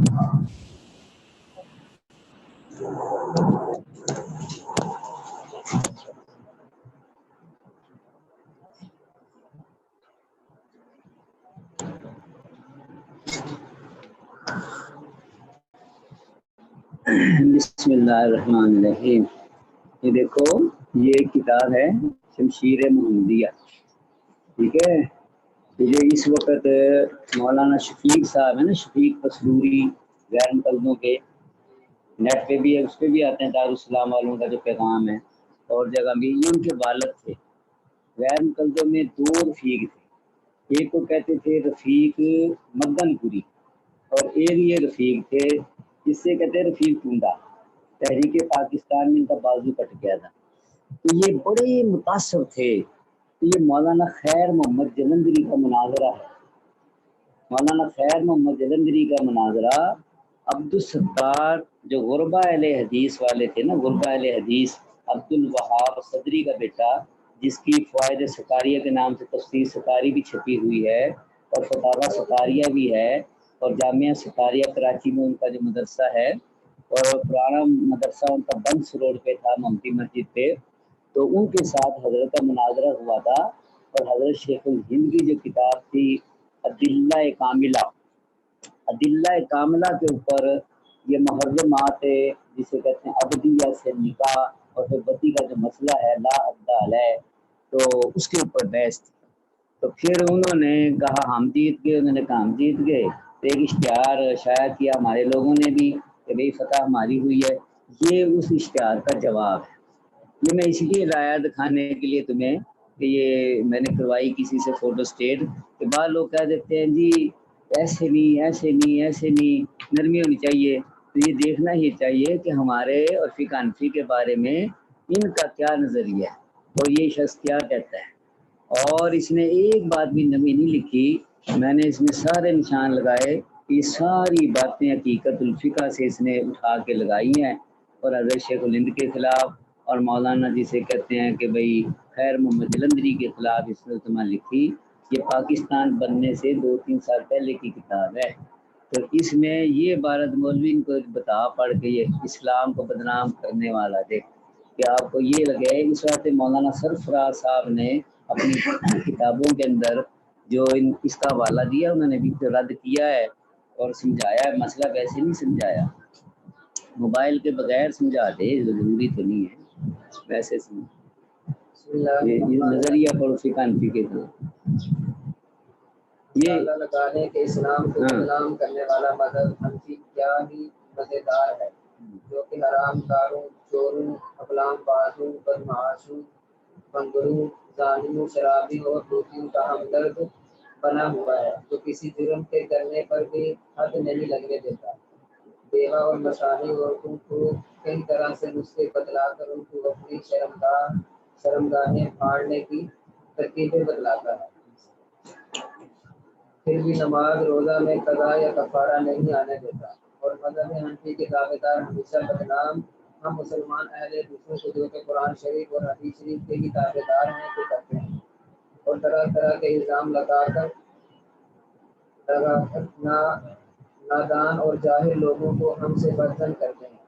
بسم اللہ الرحمن الرحیم۔ یہ دیکھو، یہ کتاب ہے شمشیر محمدیہ، ٹھیک ہے۔ یہ اس وقت مولانا شفیق صاحب ہے نا، شفیق پسلوری، غیر مقلدوں کے، نیٹ پہ بھی ہے، اس پہ بھی آتے ہیں، دارالسلام والوں کا جو پیغام ہے، اور جگہ بھی، یہ ان کے والد تھے۔ غیر مقلدوں میں دو رفیق تھے، ایک کو کہتے تھے رفیق مدن پوری، اور ایک یہ رفیق تھے جس سے کہتے ہیں رفیق ٹونڈا۔ تحریک پاکستان میں ان کا بازو کٹ گیا تھا، تو یہ بڑے متاثر تھے۔ تو یہ مولانا خیر محمد جلندری کا مناظرہ ہے، مولانا خیر محمد جلندری کا مناظرہ عبدالستار جو غربا اہل حدیث والے تھے نا، غربا اہل حدیث، عبدالوہاب صدری کا بیٹا، جس کی فوائد ستاریہ کے نام سے تفسیر ستاری بھی چھپی ہوئی ہے، اور فتاوی ستاریہ بھی ہے، اور جامعہ ستاریہ کراچی میں ان کا جو مدرسہ ہے، اور پرانا مدرسہ ان کا بنس روڈ پہ تھا، ممتی مسجد پہ۔ تو ان کے ساتھ حضرت کا مناظرہ ہوا تھا، اور حضرت شیخ الہند کی جو کتاب تھی ادلہ کاملہ، ادلہ کاملہ کے اوپر یہ محرمات جسے کہتے ہیں ابدیہ سے نکاح اور پھر بتی کا جو مسئلہ ہے لا حد علیہ، تو اس کے اوپر بحث تھی۔ تو پھر انہوں نے کہا ہم جیت گئے، انہوں نے کہا ہم جیت گئے، تو ایک اشتہار شائع کیا ہمارے لوگوں نے بھی کہ بھئی فتح ہماری ہوئی ہے۔ یہ اس اشتہار کا جواب ہے۔ یہ میں اس لیے لایا دکھانے کے لیے تمہیں کہ یہ میں نے کروائی کسی سے فوٹو اسٹیٹ، کہ بعض لوگ کہہ دیتے ہیں جی ایسے نہیں ایسے نہیں ایسے نہیں، نرمی ہونی چاہیے۔ تو یہ دیکھنا ہی چاہیے کہ ہمارے اور فقہ حنفی کے بارے میں ان کا کیا نظریہ ہے، اور یہ شخص کیا کہتا ہے۔ اور اس نے ایک بات بھی نمی نہیں لکھی، میں نے اس میں سارے نشان لگائے، یہ ساری باتیں حقیقت الفقہ سے اس نے اٹھا کے لگائی ہیں، اور حضرت شیخ الہند کے خلاف، اور مولانا جسے کہتے ہیں کہ بھئی خیر محمد جلندری کے خلاف اس نے تمہیں لکھی۔ یہ پاکستان بننے سے 2-3 سال پہلے کی کتاب ہے۔ تو اس میں یہ عبارت مولوی ان کو بتا پڑھ کے یہ اسلام کو بدنام کرنے والا تھے کہ آپ کو یہ لگے۔ اس وقت مولانا سرفراز صاحب نے اپنی کتابوں کے اندر جو اس کا حوالہ دیا، انہوں نے بھی رد کیا ہے اور سمجھایا ہے، مسئلہ ویسے نہیں سمجھایا، موبائل کے بغیر سمجھا دے، ضروری تو نہیں ہے ویسے یہ نظریہ پڑھو فقہ حنفی کے تو یہ لگانے کے اسلام کو بدنام کرنے والا مذہب حنفی کیا ہی مزیدار ہے، جو کہ حرام کاروں، چوروں، اقلام بازوں، بدمعاشوں، بنگروں، زانیوں، شرابی اور دوتیوں کا ہمدرد بنا ہوا ہے، جو کسی جرم کے کرنے پر بھی حد نہیں لگنے دیتا۔ بیوہ اور مساحی عورتوں کو کئی طرح سے نسخے بتلا کر ان کو اپنی شرمگاہیں پھاڑنے کی ترکیبیں بتلاتا ہے، پھر بھی نماز روزہ میں قضا یا کفارہ نہیں آنے دیتا۔ اور مذہب حنفی کے دعوے دار ہمیشہ بدنام ہم مسلمان اہل دوسروں کو جو کہ قرآن شریف اور حدیث شریف کے ہی دعوے دار ہیں کو کرتے ہیں، اور طرح طرح کے الزام لگا کر نادان اور جاہل لوگوں کو ہم سے برتن کرتے ہیں۔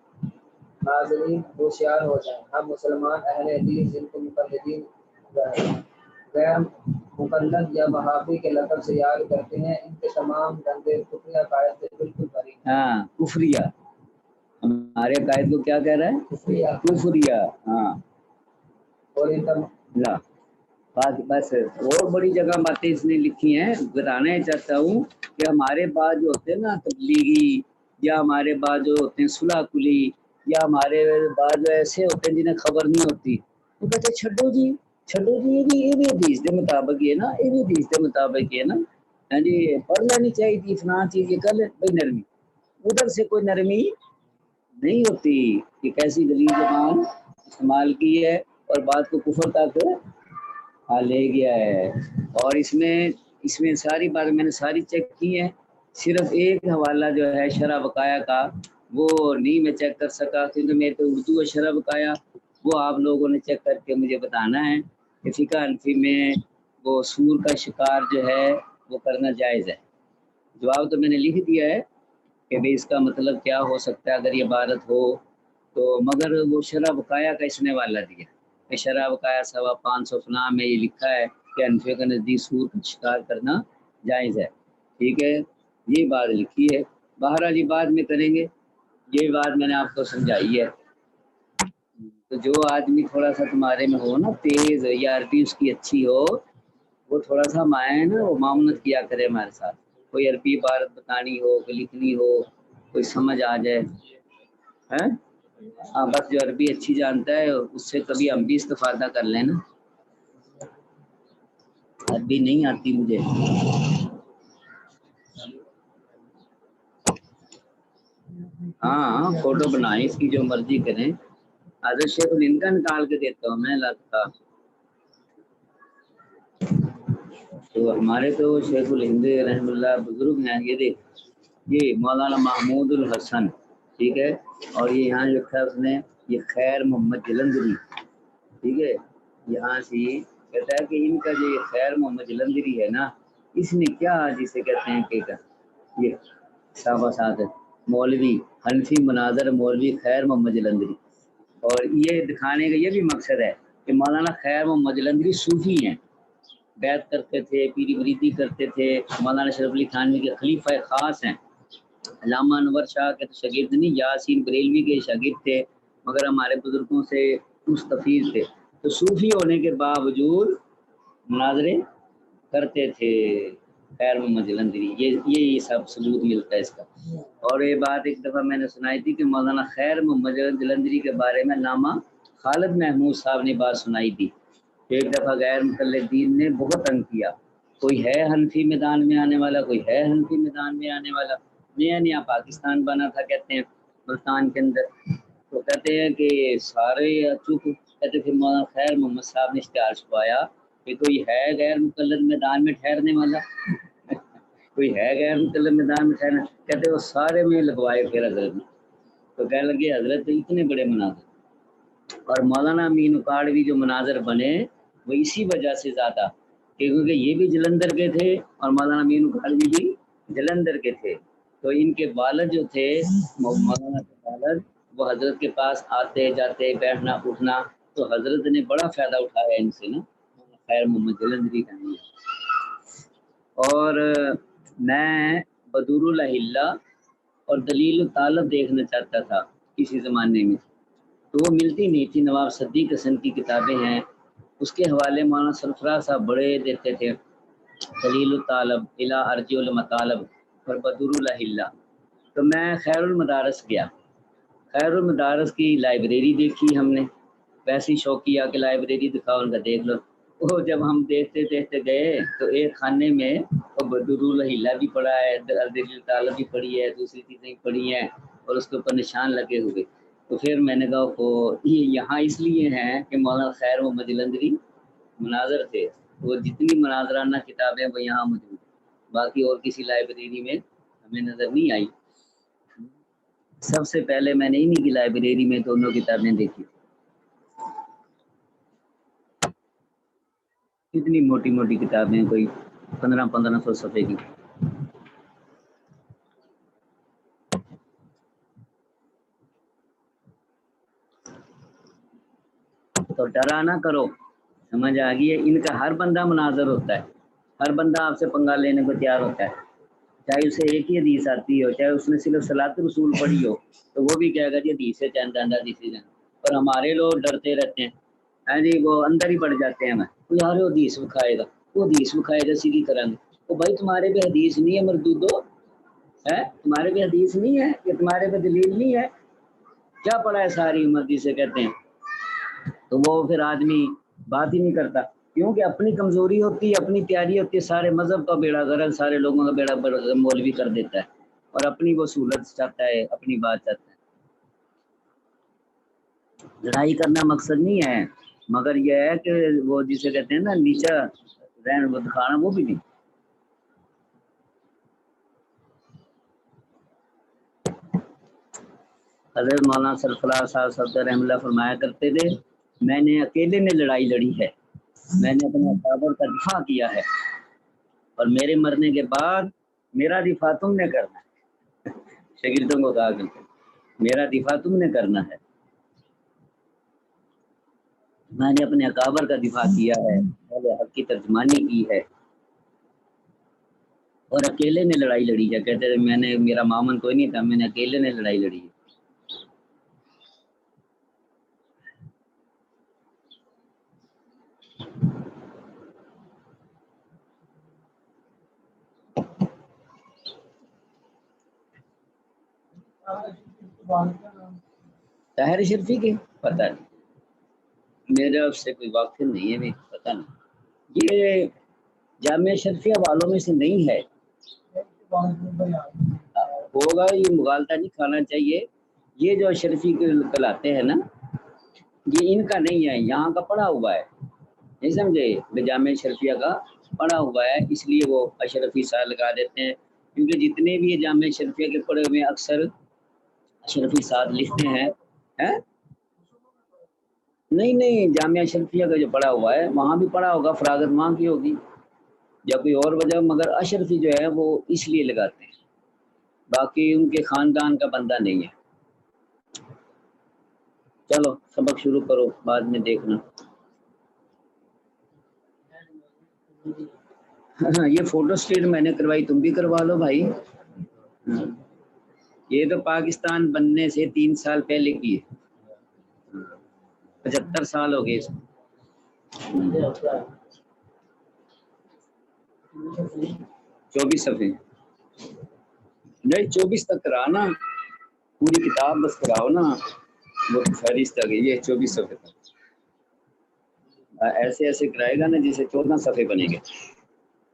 ناظرین ہوشیار ہو جائیں، ہم مسلمان اہل حدیث جن کو مقلدین غیر مقلد یا وہابی کے لقب سے یاد کرتے ہیں، ان کے تمام گندے کفری عقائد سے بالکل بری ہیں۔ ہاں کفریہ، ہمارے عقائد کو کیا کہہ رہا ہے؟ کفریہ۔ ہاں اور ان کا بس اور بڑی جگہ باتیں اس نے لکھی ہیں۔ بتانا چاہتا ہوں کہ ہمارے بعد جو ہوتے ہیں نا تبلیغی، یا ہمارے بعد جو ہوتے ہیں صلح کلی، یا ہمارے بعد جو ایسے ہوتے ہیں جنہیں خبر نہیں ہوتی، وہ کہتے ہیں چھڈو جی یہ بھی حدیث کے مطابق یہ نا، یہ بھی حدیث کے مطابق یہ نا، ہاں جی پڑھ لینی چاہیے تھی فلاں چیز، یہ کر لے بھائی نرمی، ادھر سے کوئی نرمی نہیں ہوتی۔ یہ کیسی دلیل زبان استعمال کی ہے اور بات کو کفر تک لے گیا ہے۔ اور اس میں ساری بات میں نے ساری چیک کی ہیں، صرف ایک حوالہ جو ہے شرح بقایا کا وہ نہیں میں چیک کر سکا، کیونکہ میرے تو اردو ہے شرح بقایا، وہ آپ لوگوں نے چیک کر کے مجھے بتانا ہے کہ فقہ حنفی میں وہ سور کا شکار جو ہے وہ کرنا جائز ہے۔ جواب تو میں نے لکھ دیا ہے، کہ بھئی اس کا مطلب کیا ہو سکتا ہے اگر یہ عبارت ہو تو، مگر وہ شرح وقایا کا اس نے والا دیا کہ شرح وقایا 550 فلاں میں یہ لکھا ہے کہ انفیہ کے نزدیک سور کا شکار کرنا جائز ہے، ٹھیک ہے، یہ بات لکھی ہے۔ بہرحال یہ بعد میں کریں گے، یہ بات میں نے آپ کو سمجھائی ہے۔ تو جو آدمی تھوڑا سا تمہارے میں ہو نا تیز، یا عربی اس کی اچھی ہو، وہ تھوڑا سا مائیں نا وہ معاملت کیا کرے ہمارے ساتھ، کوئی عربی عبارت بتانی ہو، کوئی لکھنی ہو، کوئی سمجھ آ جائے، ہیں؟ ہاں بس جو عربی اچھی جانتا ہے اس سے کبھی ہم بھی استفادہ کر لیں نا۔ عربی نہیں آتی مجھے، ہاں فوٹو بنائیں اس کی جو مرضی کریں، حضرت شیخ الہند کا نکال کے دیتا ہوں میں لگتا، تو ہمارے تو شیخ الہند رحم اللہ بزرگ ہیں، یہ دیکھ یہ مولانا محمود الحسن، ٹھیک ہے، اور یہ یہاں لکھا ہے اس نے، یہ خیر محمد جلندری، ٹھیک ہے، یہاں سے کہتا ہے کہ ان کا جو یہ خیر محمد جلندری ہے نا، اس نے کیا جسے کہتے ہیں کہ یہ صحابہ ساتھ مولوی حنفی مناظر مولوی خیر محمد جلندری، اور یہ دکھانے کا یہ بھی مقصد ہے کہ مولانا خیر محمد جلندری صوفی ہیں، بیعت کرتے تھے، پیری مریدی کرتے تھے، مولانا شرف علی تھانوی کے خلیفہ خاص ہیں، علامہ انور شاہ کے شاگرد نہیں، یاسین بریلوی کے شاگرد تھے، مگر ہمارے بزرگوں سے مستفیض تھے، تو صوفی ہونے کے باوجود مناظرے کرتے تھے خیر محمد جلندری، یہ سب ثبوت ملتا ہے اس کا۔ اور یہ بات ایک دفعہ میں نے سنائی تھی کہ مولانا خیر محمد جلندری کے بارے میں علامہ خالد محمود صاحب نے بات سنائی تھی، ایک دفعہ غیر مقلدین نے بہت تنگ کیا، کوئی ہے حنفی میدان میں آنے والا، کوئی ہے حنفی میدان میں آنے والا، نیا نیا پاکستان بنا تھا کہتے ہیں ملتان کے اندر، تو کہتے ہیں کہ سارے چپ، کہتے پھر مولانا خیر محمد صاحب نے اشتہار چھپایا کہ کوئی ہے غیر مقلد میدان میں ٹھہرنے والا، کوئی ہے غیر مقلد میدان میں ٹھہرنا، کہتے وہ سارے میں لگوائے پھر حضرت نے، تو کہنے لگے حضرت اتنے بڑے مناظر، اور مولانا امین اکاڑوی جو مناظر بنے وہ اسی وجہ سے زیادہ کہ کیونکہ یہ بھی جلندھر کے تھے اور مولانا امین اکاڑوی بھی جلندھر کے تھے، تو ان کے والد جو تھے مولانا کے والد، وہ حضرت کے پاس آتے جاتے بیٹھنا اٹھنا، تو حضرت نے بڑا فائدہ اٹھایا ان سے نا، خیر محمد جلندری کا نہیں۔ اور میں بدور الحلہ اور دلیل الطالب دیکھنا چاہتا تھا کسی زمانے میں، تو وہ ملتی نہیں تھی، نواب صدیق حسن کی کتابیں ہیں، اس کے حوالے مولانا سرفراز صاحب بڑے دیتے تھے، دلیل الطالب الى ارجع المطالب اور بدور الحلہ، تو میں خیر المدارس گیا، خیر المدارس کی لائبریری دیکھی ہم نے، ویسی شوقیہ کہ لائبریری دکھاؤ ان کا دیکھ لو، وہ جب ہم دیکھتے دیکھتے گئے تو ایک خانے میں بدور الحلہ بھی پڑا ہے، دلیل الطالب بھی پڑی ہے، دوسری چیزیں پڑی ہیں، اور اس کے اوپر نشان لگے ہوئے، تو پھر میں نے کہا وہ یہ یہاں اس لیے ہیں کہ مولانا خیر محمد جلندری مناظر تھے، وہ جتنی مناظرانہ کتابیں وہ یہاں موجود ہیں، باقی اور کسی لائبریری میں ہمیں نظر نہیں آئی۔ سب سے پہلے میں نے انہی کی لائبریری میں دونوں کتابیں دیکھی، اتنی موٹی موٹی کتابیں، کوئی 1500 صفحے کی، تو ڈرا نہ کرو، سمجھ آ گئی ہے، ان کا ہر بندہ مناظر ہوتا ہے، ہر بندہ آپ سے پنگا لینے کو تیار ہوتا ہے، چاہے اسے ایک ہی حدیث آتی ہو، چاہے اس نے صرف صلاۃ الرسول پڑھی ہو، تو وہ بھی کہے گا جی حدیث سے چند حدیث سے چند، پر ہمارے لوگ ڈرتے رہتے ہیں، ہاں جی وہ اندر ہی پڑ جاتے ہیں، میں یار وہ حدیث بکھائے گا، وہ حدیث بکھائے گا سیدھی طرح، وہ بھائی تمہارے پہ حدیث نہیں ہے مردودو، ہے تمہارے پہ حدیث نہیں ہے کہ تمہارے پہ دلیل نہیں ہے، کیا پڑھا ہے ساری امت جسے کہتے ہیں، تو وہ پھر آدمی بات ہی نہیں کرتا، کیونکہ اپنی کمزوری ہوتی ہے، اپنی تیاری ہوتی ہے، سارے مذہب کا بیڑا غرض، سارے لوگوں کا بیڑا مولوی کر دیتا ہے، اور اپنی وہ سہولت چاہتا ہے، اپنی بات چاہتا ہے، لڑائی کرنا مقصد نہیں ہے، مگر یہ ہے کہ وہ جسے کہتے ہیں نا نیچا رہن وہ دکھانا، وہ بھی نہیں۔ حضرت مولانا سرفراز صاحب صدر رحم اللہ فرمایا کرتے تھے، میں نے اکیلے میں لڑائی لڑی ہے، میں نے اپنے اکابر کا دفاع کیا ہے، اور میرے مرنے کے بعد میرا دفاع تم نے کرنا ہے، شاگردوں کو کہا کہ میرا دفاع تم نے کرنا ہے، میں نے اپنے اکابر کا دفاع کیا ہے، اہل حق کی ترجمانی کی ہے، اور اکیلے نے لڑائی لڑی ہے۔ کہتے ہیں میں نے، میرا معاون کوئی نہیں تھا، میں نے اکیلے نے لڑائی لڑی ہے۔ طاہر شرفی کے پتہ نہیں، میرے اس سے کوئی واقف نہیں ہے، پتہ نہیں۔ یہ جامعہ شرفیہ والوں میں سے نہیں ہے، ہوگا، یہ مغالطہ نہیں کھانا چاہیے۔ یہ جو اشرفی کے کلاتے ہیں نا، یہ ان کا نہیں ہے، یہاں کا پڑھا ہوا ہے، نہیں سمجھے؟ جامعہ شرفیہ کا پڑھا ہوا ہے، اس لیے وہ اشرفی سا لگا دیتے ہیں، کیونکہ جتنے بھی یہ جامعہ شرفیہ کے پڑھے ہوئے اکثر اشرفی ساتھ لکھتے ہیں۔ نہیں، جامعہ شرفیہ کا جو پڑھا ہوا ہے وہاں بھی پڑھا ہوگا، فراغت وہاں کی ہوگی یا کوئی اور وجہ، مگر اشرفی جو ہے وہ اس لیے لگاتے ہیں، باقی ان کے خاندان کا بندہ نہیں ہے۔ چلو سبق شروع کرو، بعد میں دیکھنا۔ ہاں، یہ فوٹو سٹیٹ میں نے کروائی، تم بھی کروا لو بھائی۔ یہ تو پاکستان بننے سے 3 سال پہلے کی ہے، 75 سال ہو گئے اس کو۔ 24 صفحے نہیں، 24 تک کرانا، پوری کتاب بس کراؤ نا، وہ فہرست آ گئی ہے 24 صفحے تک۔ ایسے ایسے کرائے گا نا جیسے 14 صفحے بنے گے،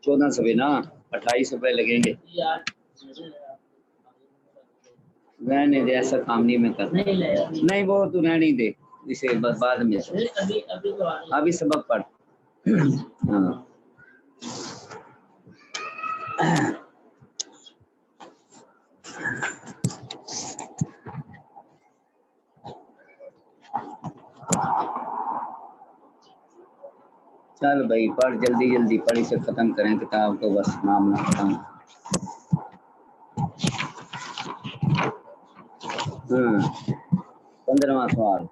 14 صفحے نا 28 صفحے لگیں گے۔ رہنے دے، ایسا کام نہیں میں کرتا، نہیں وہ تو رہنے دے، اسے بعد میں ابھی سبق پڑھ۔ ہاں چل بھائی پڑھ، جلدی جلدی پڑھ، اسے ختم کریں کتاب کو، بس معاملہ ختم۔ 15واں سوال۔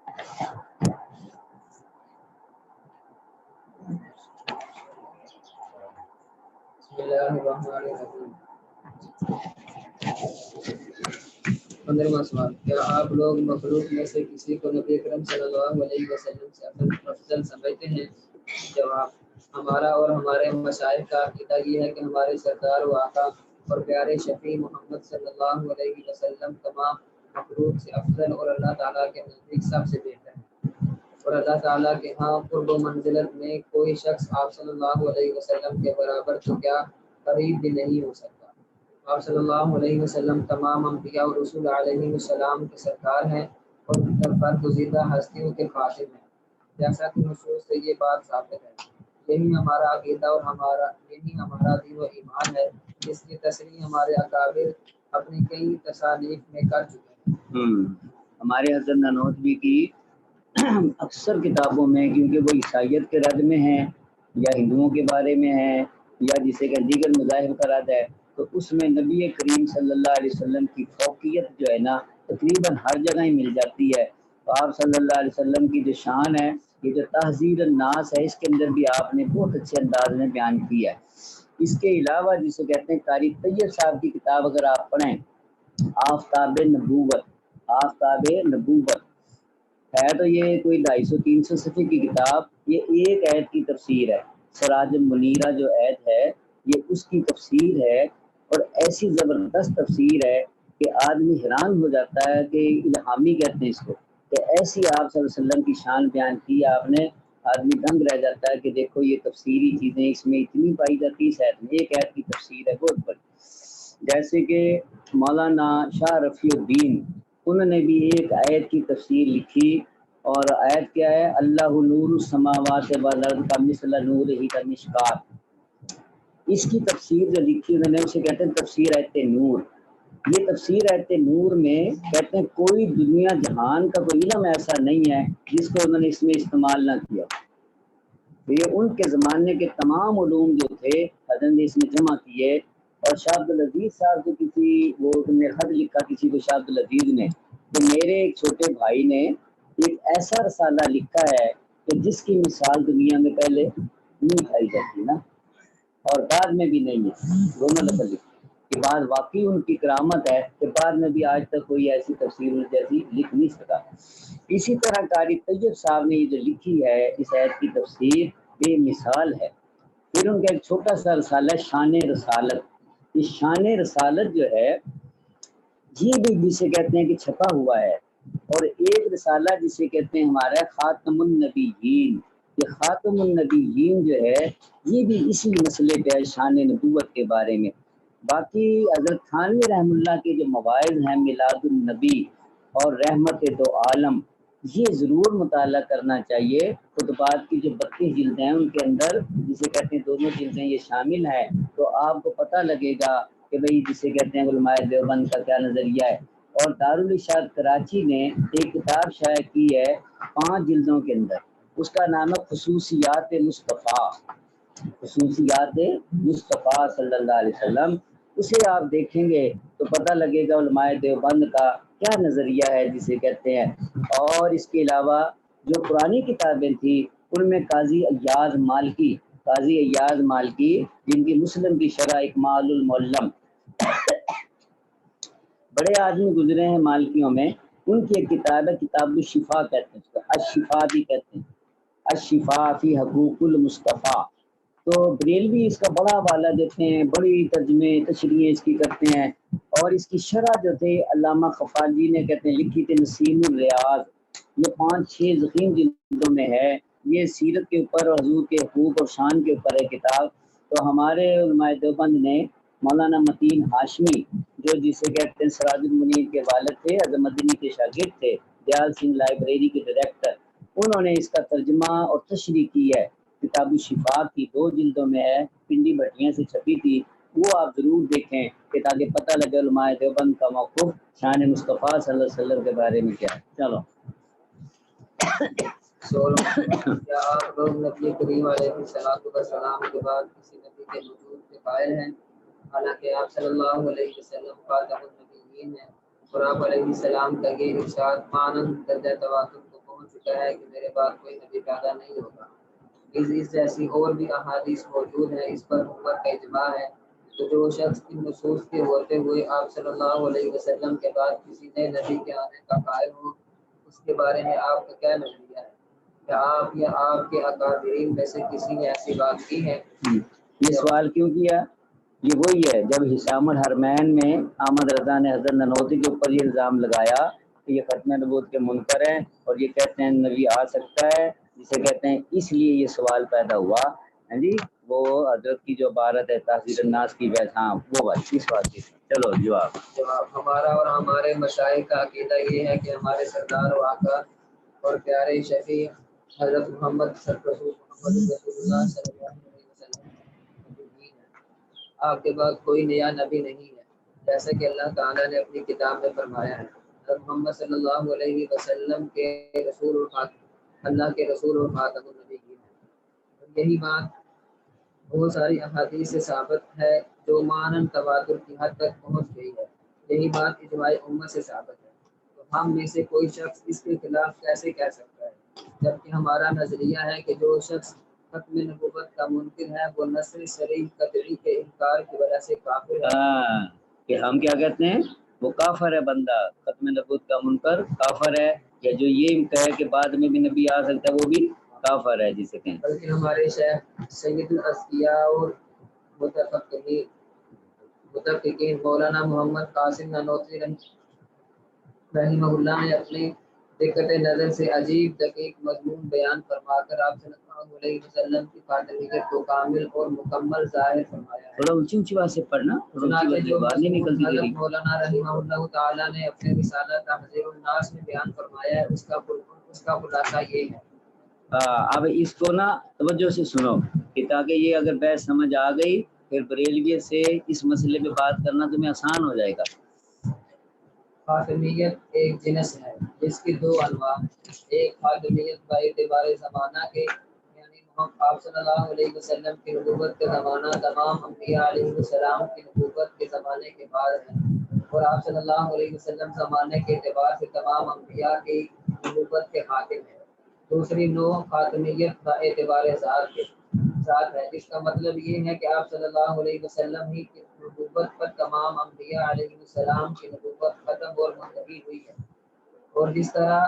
بسم اللہ الرحمن الرحیم۔ 15واں سوال، کیا آپ لوگ مخلوق میں سے کسی کو نبی اکرم صلی اللہ علیہ وسلم سے افضل سمجھتے ہیں؟ جواب، ہمارا اور ہمارے مشائخ کا عقیدہ یہ ہے کہ ہمارے سردار و آقا اور پیارے شفیع محمد صلی اللہ علیہ وسلم تمام مخلوق سے افضل اور اللہ تعالیٰ کے نزدیک سب سے بہتر ہے، اور اللہ تعالیٰ کے ہاں قرب و منزلت میں کوئی شخص آپ صلی اللہ علیہ وسلم کے برابر تو کیا قریب بھی نہیں ہو سکتا۔ آپ صلی اللہ علیہ وسلم تمام انبیاء اور رسول علیہ السلام کے سرکار ہیں اور برگزیدہ ہستیوں کے خاتم ہیں، جیسا کہ نصوص سے یہ بات ثابت ہے۔ یہی ہمارا عقیدہ اور یہی ہمارا دین و ایمان ہے، جس کی تصریح ہمارے اکابر اپنی کئی تصانیف میں کر چکے ہیں۔ ہمارے حضرت نانوتوی کی اکثر کتابوں میں، کیونکہ وہ عیسائیت کے رد میں ہیں یا ہندوؤں کے بارے میں ہیں یا جسے کہ دیگر مذاہب کا رد ہے، تو اس میں نبی کریم صلی اللہ علیہ وسلم کی فوقیت جو ہے نا تقریباً ہر جگہ ہی مل جاتی ہے۔ تو آپ صلی اللہ علیہ وسلم کی جو شان ہے، یہ جو تحذیر الناس ہے، اس کے اندر بھی آپ نے بہت اچھے انداز میں بیان کیا ہے۔ اس کے علاوہ جسے کہتے ہیں قاری طیب صاحب کی کتاب اگر آپ پڑھیں، آفتاب نبوت، آفتاب نبوت ہے، تو یہ کوئی 250-300 صفحے کی کتاب، یہ ایک آیت کی تفسیر ہے۔ سراج المنیرہ جو آیت ہے یہ اس کی تفسیر ہے، اور ایسی زبردست تفسیر ہے کہ آدمی حیران ہو جاتا ہے، کہ الہامی کہتے ہیں اس کو، کہ ایسی آپ صلی اللہ علیہ وسلم کی شان بیان کی آپ نے، آدمی دنگ رہ جاتا ہے کہ دیکھو یہ تفسیری چیزیں اس میں اتنی پائی جاتی ہے، اس آیت میں ایک آیت کی تفسیر ہے بہت بڑی۔ جیسے کہ مولانا شاہ رفیع الدین، انہوں نے بھی ایک آیت کی تفسیر لکھی، اور آیت کیا ہے؟ اللہ نور السماوات والارض کمثل نورہ کمشکات۔ اس کی تفسیر جو لکھی انہوں نے اسے کہتے ہیں تفسیر آیت نور۔ یہ تفسیر آیت نور میں کہتے ہیں کوئی دنیا جہان کا کوئی علم ایسا نہیں ہے جس کو انہوں نے اس میں استعمال نہ کیا۔ تو یہ ان کے زمانے کے تمام علوم جو تھے حضرت نے اس میں جمع کیے، اور شاہ عبدالعزیز صاحب سے کسی وہ نے خط لکھا کسی کو شاہ عبدالعزیز نے کہ میرے ایک چھوٹے بھائی نے ایک ایسا رسالہ لکھا ہے کہ جس کی مثال دنیا میں پہلے نہیں پائی جاتی نا، اور بعد میں بھی نہیں ہے، دونوں لفظ لکھے کہ بعد واقعی ان کی کرامت ہے کہ بعد میں بھی آج تک کوئی ایسی تفسیر جیسی لکھ نہیں سکا۔ اسی طرح قاری طیب صاحب نے یہ جو لکھی ہے اس آیت کی تفسیر بے مثال ہے۔ پھر ان کا ایک چھوٹا سا رسالہ ہے شان رسالت۔ یہ شان رسالت جو ہے یہ بھی جسے کہتے ہیں کہ چھپا ہوا ہے، اور ایک رسالہ جسے کہتے ہیں ہمارا خاتم النبیین، یہ خاتم النبیین جو ہے یہ بھی اسی مسئلے پہ ہے، شان نبوت کے بارے میں۔ باقی حضرت تھانوی رحم اللہ کے جو مواعظ ہیں میلاد النبی اور رحمت دو عالم، یہ ضرور مطالعہ کرنا چاہیے۔ خطبات کی جو 32 جلدیں ہیں ان کے اندر جسے کہتے ہیں دونوں جلدیں یہ شامل ہیں، تو آپ کو پتہ لگے گا کہ بھئی جسے کہتے ہیں علماء دیوبند کا کیا نظریہ ہے۔ اور دارالارشاد کراچی نے ایک کتاب شائع کی ہے 5 جلدوں کے اندر، اس کا نام ہے خصوصیات مصطفیٰ، خصوصیات مصطفیٰ صلی اللہ علیہ وسلم۔ اسے آپ دیکھیں گے تو پتہ لگے گا علماء دیوبند کا کیا نظریہ ہے جسے کہتے ہیں۔ اور اس کے علاوہ جو پرانی کتابیں تھیں ان میں قاضی ایاز مالکی جن کی مسلم کی شرح اکمال المعلم، بڑے آدمی گزرے ہیں مالکیوں میں، ان کی ایک کتاب ہے کتاب الشفا کہتے ہیں، اس کو الشفا بھی کہتے ہیں، الشفا فی حقوق المصطفیٰ۔ تو بریلوی اس کا بڑا حوالہ دیتے ہیں، بڑی ترجمے تشریح اس کی کرتے ہیں، اور اس کی شرح جو تھے علامہ خفاجی نے کہتے ہیں لکھی تھی نسیم الریاض، یہ 5-6 ضخیم جلدوں میں ہے، یہ سیرت کے اوپر اور حضور کے حقوق اور شان کے اوپر ہے کتاب۔ تو ہمارے علماء دیوبند نے مولانا متین ہاشمی جو جسے کہتے ہیں سراج المنیر کے والد تھے، حضرت مدنی کے شاگرد تھے، دیال سنگھ لائبریری کے ڈائریکٹر، انہوں نے اس کا ترجمہ اور تشریح کی ہے، کتاب الشفا کی 2 جلدوں میں ہے، پنڈی بھٹیاں سے چھپی تھی، وہ آپ ضرور دیکھیں کہ تاکہ پتہ لگے علماء دیوبند کا موقف شان مصطفیٰ صلی اللہ علیہ وسلم کے بارے میں کیا ہے۔ چلو 16 کیا آپ لوگ نبی کریم علیہ السلام کے بعد کسی نبی کے وجود کے قائل ہیں؟ حالانکہ آپ صلی اللہ علیہ وسلم خاتم النبیین ہیں، اور آپ علیہ السلام کا یہ ارشاد مانند درجہ تواتر کو پہنچ چکا ہے کہ میرے بعد کوئی نبی پیدا نہیں ہوگا۔ اس جیسی اور بھی احادیث موجود ہیں، اس پر امت کا اجماع ہے۔ تو جو شخص ان نصوص کے ہوتے ہوئے آپ صلی اللہ علیہ وسلم کے بعد کسی نئے نبی کے آنے کا قائل ہو، اس کے بارے میں آپ کا کیا نظریہ ہے؟ کیا آپ یا آپ کے اکابرین میں سے کسی نے ایسی بات کی ہے؟ یہ سوال کیوں کیا؟ یہ وہی ہے جب حشام الحرمین میں احمد رضا نے حضرت ننوتوی کے اوپر یہ الزام لگایا کہ یہ ختم نبوت کے منکر ہیں اور یہ کہتے ہیں نبی آ سکتا ہے، جسے کہتے ہیں، اس لیے یہ سوال پیدا ہوا۔ ہاں جی، وہ حضرت کی جو عبارت ہے تحذیر الناس کی ویس، ہاں وہ بات اس بات کی۔ چلو جواب ہمارا اور ہمارے مشائخ کا عقیدہ یہ ہے کہ ہمارے سردار و آقا اور پیارے شفیع حضرت محمد رسول اللہ صلی اللہ علیہ وسلم نبی ہیں، آپ کے بعد کوئی نیا نبی نہیں ہے، جیسا کہ اللہ تعالیٰ نے اپنی کتاب میں فرمایا ہے۔ حضرت محمد صلی اللہ علیہ وسلم کے رسول اور اللہ کے رسول اور خاتم النبیین ہیں، اور یہی بات بہت ساری احادیث سے ثابت ہے جو مانن تواتر کی حد تک پہنچ گئی ہے، یہی بات اجماع امت سے ثابت ہے۔ تو ہم میں سے کوئی شخص اس کے خلاف کیسے کہہ سکتا ہے؟ جبکہ ہمارا نظریہ ہے کہ جو شخص ختم نبوت کا منکر ہے وہ نصر صریح قطعی کے انکار کی وجہ سے کافر ہے۔ کہ ہم کیا کہتے ہیں، وہ کافر ہے بندہ، ختم نبوت کا منکر کافر ہے، یا جو یہ کہے کہ بعد میں بھی نبی آ سکتا ہے وہ بھی کافر ہے جسے کہیں۔ بلکہ ہمارے شیخ سید الاصفیاء اور متفقین مولانا محمد قاسم نانوتوی رحمہ اللہ نے اپنی دقت نظر سے عجیب دقیق مضمون بیان فرما کر آپ صلی اللہ علیہ وسلم کی خاتمیت کو کامل اور مکمل ظاہر فرمایا ہے۔ تھوڑا اونچی اونچی بات سے پڑھنا، چنانچہ جو بات نہیں نکلتی تیری۔ مولانا رحمہ اللہ تعالیٰ نے اپنے رسالہ تحذیر الناس میں بیان فرمایا ہے، اس کا خلاصہ یہ ہے۔ اب اس کو نا توجہ سے سنو کہ تاکہ یہ اگر بحث سمجھ آ گئی پھر بریلوی سے اس مسئلے پہ بات کرنا تمہیں آسان ہو جائے گا۔ خاتمیت ایک جنس ہے جس کی 2 انواع ہیں، ایک خاتمیت با اعتبار زمانہ کے یعنی آپ صلی اللہ علیہ وسلم کی نبوت کا زمانہ تمام انبیاء علیہ السلام کی نبوت کے زمانے کے بعد ہے، اور آپ صلی اللہ علیہ وسلم زمانے کے اعتبار سے تمام انبیاء کی نبوت کے خاتم ہیں۔ دوسری نوع خاتمیت کا اعتبار ذات کے ساتھ ہے، جس کا مطلب یہ ہے کہ آپ صلی اللہ علیہ وسلم ہی کی نبوت پر تمام انبیاء علیہ السلام کی نبوت ختم اور منتهی ہوئی ہے۔ اور جس طرح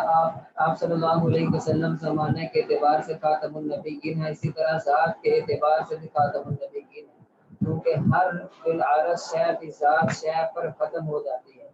آپ صلی اللہ علیہ وسلم زمانے کے اعتبار سے خاتم النبیین ہیں، اسی طرح ذات کے اعتبار سے بھی خاتم النبیین ہیں، کیونکہ ہر بالعرض شے کی ذات شے پر ختم ہو جاتی ہے،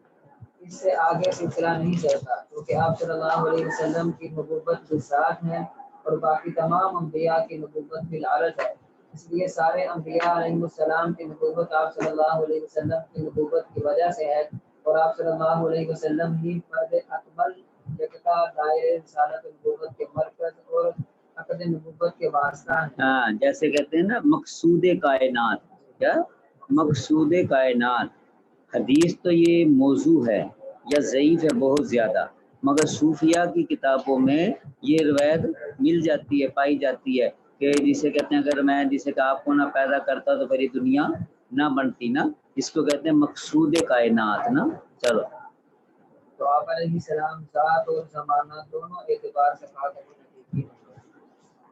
اس سے آگے سلسلہ نہیں چلتا، کیونکہ آپ صلی اللہ علیہ وسلم کی نبوت بالذات ہے اور باقی تمام انبیاء کی نبوت بالعرض ہے۔ اس لیے سارے انبیاء علیہ السلام کی نبوت آپ صلی اللہ علیہ وسلم کی نبوت کی وجہ سے ہے، اور آپ صلی اللہ علیہ وسلم ہی فرد اکمل یکتا دائر رسالت نبوت کے مرکز اور عقد نبوت کے واسطہ ہیں۔ ہاں، جیسے کہتے ہیں نا مقصود کائنات، کیا مقصود کائنات۔ حدیث تو یہ موضوع ہے یا ضعیف ہے بہت زیادہ، مگر صوفیہ کی کتابوں میں یہ روایت مل جاتی ہے، پائی جاتی ہے کہ جسے کہتے ہیں اگر میں جسے کہ آپ کو نہ پیدا کرتا تو پھر یہ دنیا نہ بنتی نا، اس کو کہتے ہیں مقصود کائنات نا۔ چلو، تو آپ علیہ السلام ذات اور زمانہ دونوں اعتبار سے خاتم النبیین ہیں۔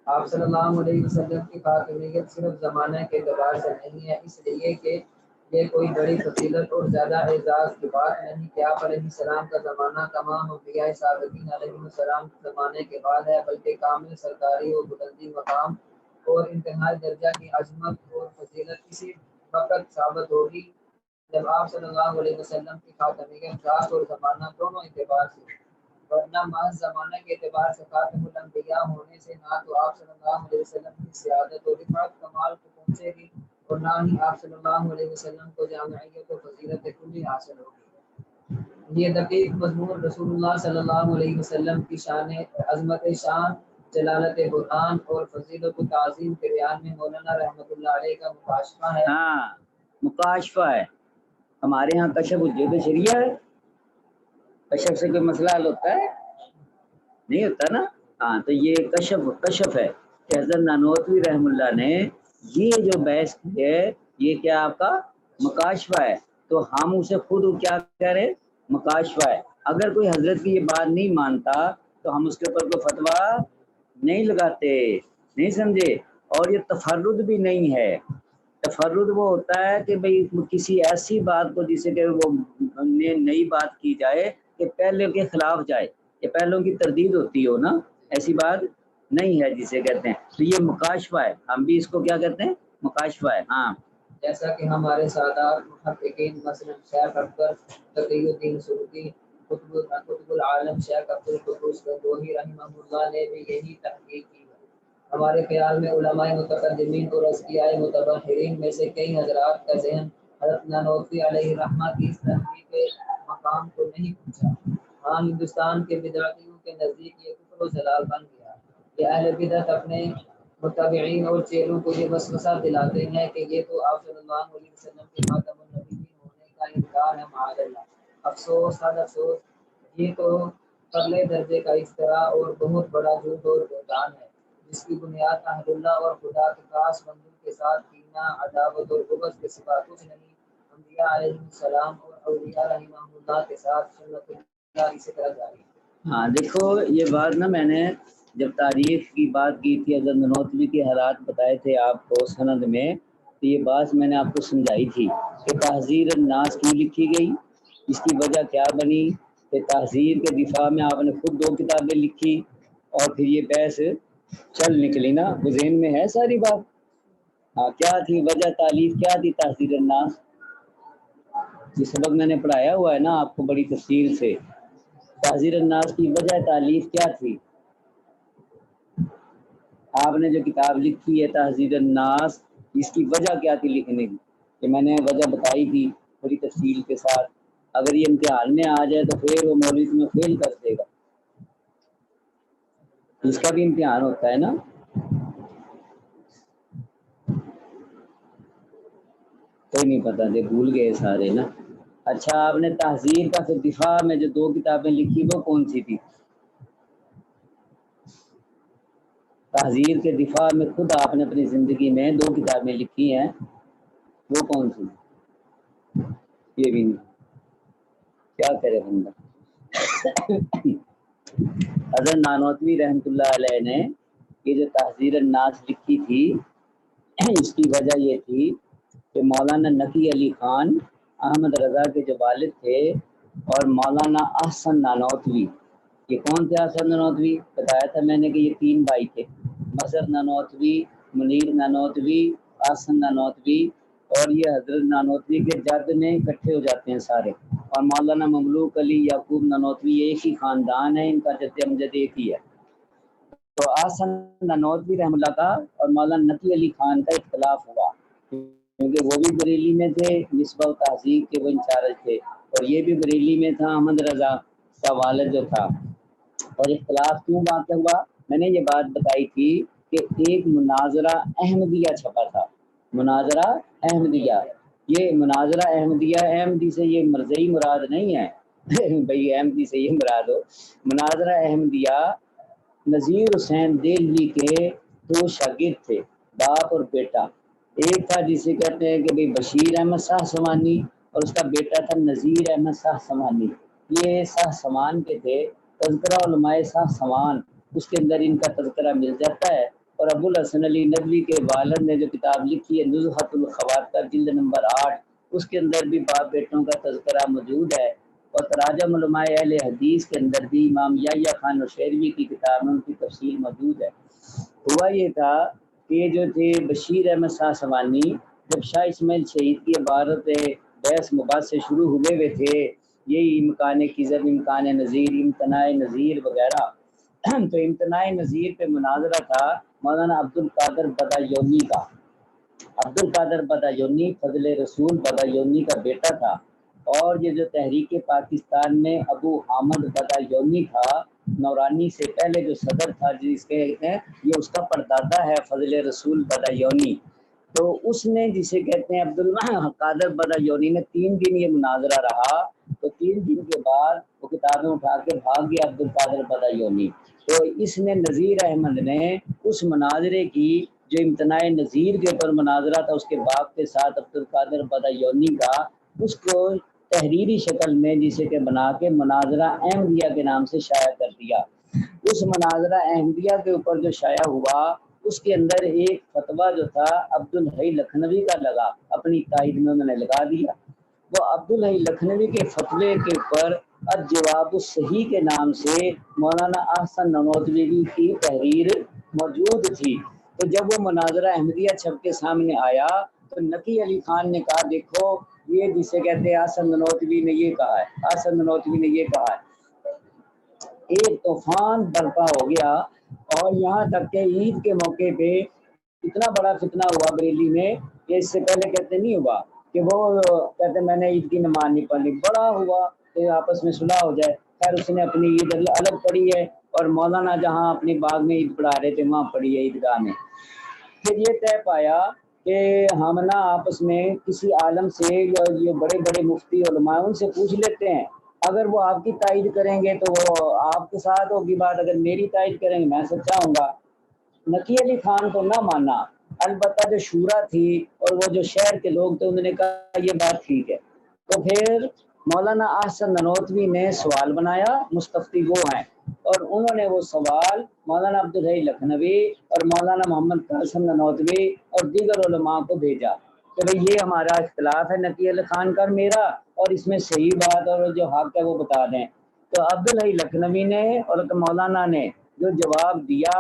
آپ صلی اللہ علیہ وسلم کی خاتمیت صرف زمانے کے اعتبار سے نہیں ہے، اس لیے کہ یہ کوئی بڑی فضیلت اور زیادہ اعزاز کی بات نہیں کہ آپ علیہ السلام کا زمانہ تمام انبیاء سابقین علیہ السلام کے زمانے کے بعد ہے، بلکہ کامل سرکاری اور بلندی مقام اور انتہائی درجہ کی عظمت اور فضیلت اسی وقت ثابت ہوگی جب آپ صلی اللہ علیہ وسلم کی خاتمیت ذات اور زمانہ دونوں اعتبار سے، ورنہ محض زمانے کے اعتبار سے خاتم الانبیاء ہونے سے نہ تو آپ صلی اللہ علیہ وسلم کی سیادت اور رفعت کمال کو پہنچے گی اور نہ ہی آپ صلی اللہ علیہ وسلم کو جامعیت و فضیلت کلی حاصل ہوگی۔ یہ دقیق مضمون رسول اللہ صلی اللہ علیہ وسلم کی شان عظمت شان، جلالت برہان اور فضیلت و تعظیم کے بیان میں مولانا رحمۃ اللہ علیہ کا مکاشفہ ہے۔ ہاں مکاشفہ ہے، ہمارے ہاں کشف حجت شریعہ ہے، کشف سے کوئی مسئلہ حل ہوتا ہے؟ نہیں ہوتا نا۔ ہاں تو یہ کشف ہے کہ حضرت نانوتوی رحم اللہ نے یہ جو بحث کی ہے یہ کیا آپ کا مکاشفہ ہے، تو ہم اسے خود کیا کہہ رہے مکاشفہ ہے۔ اگر کوئی حضرت کی یہ بات نہیں مانتا تو ہم اس کے اوپر کوئی فتویٰ نہیں لگاتے، نہیں سمجھے۔ اور یہ تفرد بھی نہیں ہے، تفرد وہ ہوتا ہے کہ بھئی کسی ایسی بات کو جسے کہ وہ نئی بات کی جائے کہ پہلے کے خلاف جائے، یہ پہلوں کی تردید ہوتی ہو نا، ایسی بات نہیں ہے جسے کہتے ہیں۔ تو یہ مکاشفہ ہے، ہم بھی اس کو کیا کہتے ہیں مکاشفہ ہے۔ ہاں جیسا کہ ہمارے سادات محققین مثلا شیخ اکبر تقی الدین سبکی، قطب العالم شیخ عبد القدوس گنگوہی رحمہ اللہ نے بھی یہی تحقیق کی ہے۔ ہمارے خیال میں علماء متقدمین اور اذکیاء متبحرین میں سے کئی حضرات کا ذہن حضرت نانوتوی علیہ رحمہ کی اس تحقیق کے مقام کو نہیں پہنچا۔ ہاں ہندوستان کے بدعتیوں کے نزدیک یہ کفر و ضلال بن گیا۔ یہ اہل بدعت اپنے متابعین اور چیلوں کو یہ وسوسہ دلاتے ہیں کہ یہ تو آپ صلی اللہ علیہ وسلم کے خاتم النبیین ہونے کا انکار ہے، معاذ اللہ۔ افسوس حد افسوس، یہ تو اگلے درجے کا افتراء اور بہت بڑا جھوٹ اور بہتان ہے، جس کی بنیاد اہل اللہ اور خدا کے خاص بندوں کے ساتھ کینہ، عداوت اور بغض کے سوا کچھ نہیں۔ انبیاء علیہ السلام اور اولیاء رحمہ اللہ کے ساتھ سنت اللہ اسی طرح جاری ہے۔ ہاں دیکھو یہ بات نا میں نے جب تاریخ کی بات کی تھی، حضرت نانوتوی کے حالات بتائے تھے آپ کو سند میں، تو یہ بات میں نے آپ کو سمجھائی تھی کہ تحذیر الناس کیوں لکھی گئی، اس کی وجہ کیا بنی، کہ تحذیر کے دفاع میں آپ نے خود 2 کتابیں لکھی اور پھر یہ بحث چل نکلی نا، وہ ذہن میں ہے ساری بات۔ ہاں کیا تھی وجہ تالیف، کیا تھی تحذیر الناس؟ یہ سبق میں نے پڑھایا ہوا ہے نا آپ کو بڑی تفصیل سے۔ تحذیر الناس کی وجہ تالیف کیا تھی؟ آپ نے جو کتاب لکھی ہے تحذیر الناس، اس کی وجہ کیا تھی لکھنے کی؟ کہ میں نے وجہ بتائی تھی بڑی تفصیل کے ساتھ۔ اگر یہ امتحان میں آ جائے تو پھر وہ مولوی تمہیں فیل کر دے گا، اس کا بھی امتحان ہوتا ہے نا۔ کوئی نہیں پتا تھے، بھول گئے سارے نا۔ اچھا آپ نے تحذیر کا پھر دفاع میں جو 2 کتابیں لکھی وہ کون سی تھی؟ تحذیر کے دفاع میں خود آپ نے اپنی زندگی میں 2 کتابیں لکھی ہیں، وہ کون سی؟ یہ بھی نہیں، کیا کرے بندہ۔ حضرت نانوتوی رحمۃ اللہ علیہ نے یہ جو تحذیر الناس لکھی تھی، اس کی وجہ یہ تھی کہ مولانا نقی علی خان احمد رضا کے جو والد تھے اور مولانا احسن نانوتوی، یہ کون تھے احسن نانوتوی؟ بتایا تھا میں نے کہ یہ 3 بھائی تھے، مسعد نانوتوی، منیر نانوتوی، احسن نانوتوی، اور یہ حضرت نانوتوی کے جد میں اکٹھے ہو جاتے ہیں سارے، اور مولانا مملوک علی یعقوب نانوتوی ایک ہی خاندان ہے، ان کا جد امجد ایک ہی ہے۔ تو احسن نانوتوی رحمۃ اللہ کا اور مولانا نقی علی خان کا اختلاف ہوا، کیونکہ وہ بھی بریلی میں تھے، نسبہ و تہذیب کے وہ انچارج تھے، اور یہ بھی بریلی میں تھا، احمد رضا کا والد جو تھا۔ اور اختلاف کیوں واقع ہوا؟ میں نے یہ بات بتائی تھی کہ ایک مناظرہ احمدیہ چھپا تھا، مناظرہ احمدیہ، یہ مناظرہ احمدیہ، احمدی سے یہ مرزئی مراد نہیں ہے بھئی احمدی سے یہ مراد ہو، مناظرہ احمدیہ نذیر حسین دہلوی کے 2 شاگرد تھے، باپ اور بیٹا، ایک تھا جسے کہتے ہیں کہ بھئی بشیر احمد شاہ سمانی، اور اس کا بیٹا تھا نذیر احمد شاہ سمانی، یہ شاہ سمان کے تھے۔ تذکرہ علماء شاہ سمان، اس کے اندر ان کا تذکرہ مل جاتا ہے، اور ابو الحسن علی ندوی کے والد نے جو کتاب لکھی ہے نزہۃ الخواطر جلد نمبر 8، اس کے اندر بھی باپ بیٹوں کا تذکرہ موجود ہے، اور تراجم علماء اہل حدیث کے اندر بھی امام یحییٰ خان نوشیروی کی کتاب میں ان کی تفصیل موجود ہے۔ ہوا یہ تھا کہ یہ جو تھے بشیر احمد شاہ سمانی، جب شاہ اسماعیل شہید کی عبارت بحث مباحثے شروع ہوئے تھے، یہی امکان کذب، امکان نظیر، امتناع نظیر وغیرہ، تو امتناع نظیر پہ مناظرہ تھا مولانا عبد القادر بدایونی کا۔ عبد القادر بدایونی فضل رسول بدایونی کا بیٹا تھا، اور یہ جو تحریک پاکستان میں ابو حامد بدایونی تھا، نورانی سے پہلے جو صدر تھا، جس کے یہ اس کا پردادا ہے فضل رسول بدایونی، تو اس نے جسے کہتے ہیں عبد القادر بدایونی نے 3 دن یہ مناظرہ رہا، تو 3 دن کے بعد وہ کتابیں اٹھا کے بھاگ گیا عبد القادر بدایونی، تو اس نے نذیر احمد نے اس مناظرے کی جو امتناع نظیر کے اوپر مناظرہ تھا اس کے باپ کے ساتھ عبد القادر بدایونی کا، اس کو تحریری شکل میں جسے کہ بنا کے مناظرہ احمدیہ کے نام سے شائع کر دیا۔ اس مناظرہ احمدیہ کے اوپر جو شائع ہوا، اس کے اندر ایک فتویٰ جو تھا عبدالحی لکھنوی کا لگا، اپنی تائید میں انہوں نے لگا دیا۔ وہ عبدالحی لکھنوی کے فتوے کے اوپر الجواب الصحیح کے نام سے مولانا احسن نانوتوی کی تحریر موجود تھی، تو جب وہ مناظرہ احمدیہ چھپ کے سامنے آیا تو نقی علی خان نے کہا دیکھو یہ جسے کہتے ہیں احسن نانوتوی نے یہ کہا ہے، احسن نانوتوی نے یہ کہا ہے۔ ایک طوفان برپا ہو گیا، اور یہاں تک کہ عید کے موقع پہ اتنا بڑا فتنہ ہوا بریلی میں کہ اس سے پہلے کہتے نہیں ہوا کہ وہ کہتے میں نے عید کی نماز نہیں پڑھی، بڑا ہوا کہ آپس میں صلح ہو جائے، خیر اس نے اپنی عید الگ پڑھی ہے، اور مولانا جہاں اپنی باغ میں عید پڑھا رہے تھے وہاں پڑھی ہے عیدگاہ میں۔ پھر یہ طے پایا کہ ہم نا آپس میں کسی عالم سے یا یہ بڑے بڑے مفتی علماء ان سے پوچھ لیتے ہیں، اگر وہ آپ کی تائید کریں گے تو وہ آپ کے ساتھ ہوگی بات، اگر میری تائید کریں گے میں سچا ہوں گا۔ نقی علی خان کو نہ مانا، البتہ جو شورا تھی اور وہ جو شہر کے لوگ تھے انہوں نے کہا یہ بات ٹھیک ہے، تو پھر مولانا احسن نانوتوی نے سوال بنایا، مستفتی وہ ہیں، اور انہوں نے وہ سوال مولانا عبدالحی لکھنوی اور مولانا محمد قاسم نانوتوی اور دیگر علماء کو بھیجا کہ بھئی یہ ہمارا اختلاف ہے نقی علی خان کا اور میرا، اور اس میں صحیح بات اور جو حق ہے وہ بتا دیں۔ تو عبدالحی لکھنوی نے اور مولانا نے جو جواب دیا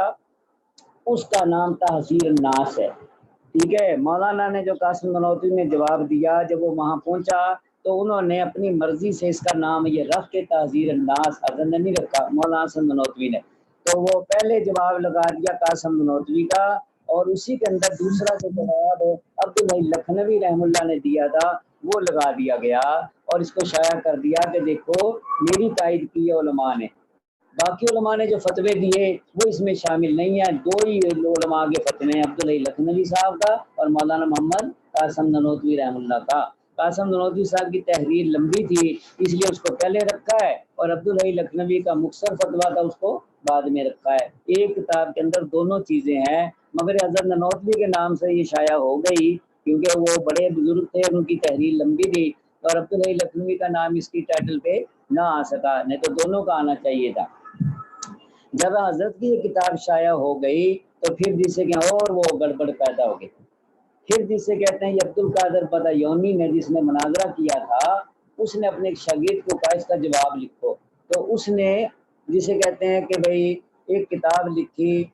اس کا نام تحذیر الناس ہے، ٹھیک ہے۔ مولانا نے جو قاسم نانوتوی نے جواب دیا، جب وہ وہاں پہنچا تو انہوں نے اپنی مرضی سے اس کا نام یہ رکھ کے تحذیر الناس، حضرت نے نہیں رکھا، مولانا حسن نانوتوی نے، تو وہ پہلے جواب لگا دیا قاسم نانوتوی کا، اور اسی کے اندر دوسرا جو جواب عبدالحی لکھنوی رحم اللہ نے دیا تھا وہ لگا دیا گیا، اور اس کو شائع کر دیا کہ دیکھو میری تائید کی ہے علماء نے، باقی علماء نے جو فتوے دیے وہ اس میں شامل نہیں ہیں، 2 ہی علماء کے فتوے ہیں، عبدالحی لکھنوی صاحب کا اور مولانا محمد قاسم نانوتوی رحم اللہ کا۔ قاسم نانوتوی صاحب کی تحریر لمبی تھی اس لیے اس کو پہلے رکھا ہے، اور عبدالحی لکھنوی کا مختصر فتویٰ تھا اس کو بعد میں رکھا ہے. ایک کتاب کے اندر دونوں چیزیں ہیں، مگر حضرت نانوتوی کے نام سے یہ شائع ہو گئی کیونکہ وہ بڑے بزرگ تھے، ان کی تحریر لمبی تھی، اور عبدالحی لکھنوی کا نام اس کی ٹائٹل پہ نہ آ سکا، نہیں تو دونوں کا آنا چاہیے تھا. جب حضرت کی یہ کتاب شائع ہو گئی تو پھر جسے کہ اور وہ گڑبڑ پیدا ہو گئی. پھر جسے کہتے ہیں یہ عبد القادر بدایونی نے جس نے مناظرہ کیا تھا، اس نے اپنے ایک شاگرد کو کہا اس کا جواب لکھو، تو اس نے جسے کہتے ہیں کہ بھئی ایک کتاب لکھی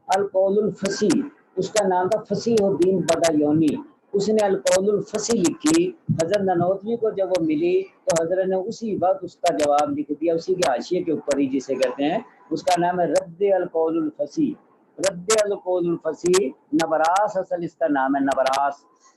القول الفصیح، اس کا نام تھا فصیح الدین بدایونی. اس نے القول الفصیح لکھی. حضرت نانوتوی کو جب وہ ملی تو حضرت نے اسی وقت اس کا جواب لکھ دیا، اسی کے حاشیے کے اوپر ہی جسے کہتے ہیں، اس کا نام ہے رد القول الفصیح. رد القول الفصیح، نبراس اصل اس کا نام ہے، نبراس.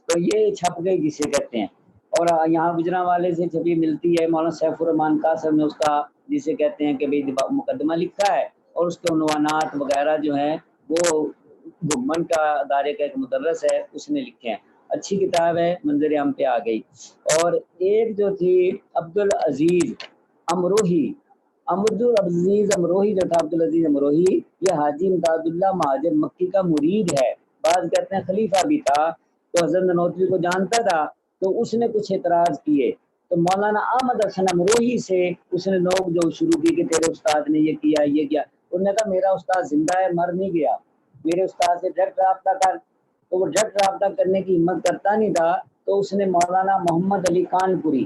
تو یہ چھپ گئی جسے کہتے ہیں، اور یہاں گجرانوالے سے چھپی ملتی ہے. مولانا سیف الرحمان قاسم نے اس کا جسے کہتے ہیں کہ بھئی مقدمہ لکھا ہے، اور اس کے عنوانات وغیرہ جو ہیں وہ گھمن کا ادارے کا ایک مدرس ہے، اس نے لکھے ہیں. اچھی کتاب ہے، منظر عام پہ آ گئی. اور ایک جو تھی عبدالعزیز امروہی، عبدالعزیز امروہی جو تھا، عبدالعزیز امروہی، یہ حاجی امداد اللہ مہاجر مکی کا مرید ہے، بعض کہتے ہیں خلیفہ بھی تھا. تو حضرت نانوتوی کو جانتا تھا، تو اس نے کچھ اعتراض کیے، تو مولانا احمد حسن امروہی سے اس نے نوک جو شروع کی کہ تیرے استاد نے یہ کیا یہ کیا. انہوں نے کہا میرا استاد زندہ ہے، مر نہیں گیا، میرے استاد سے ڈائریکٹ رابطہ کر. تو وہ ڈائریکٹ رابطہ کرنے کی ہمت کرتا نہیں تھا، تو اس نے مولانا محمد علی کانپوری،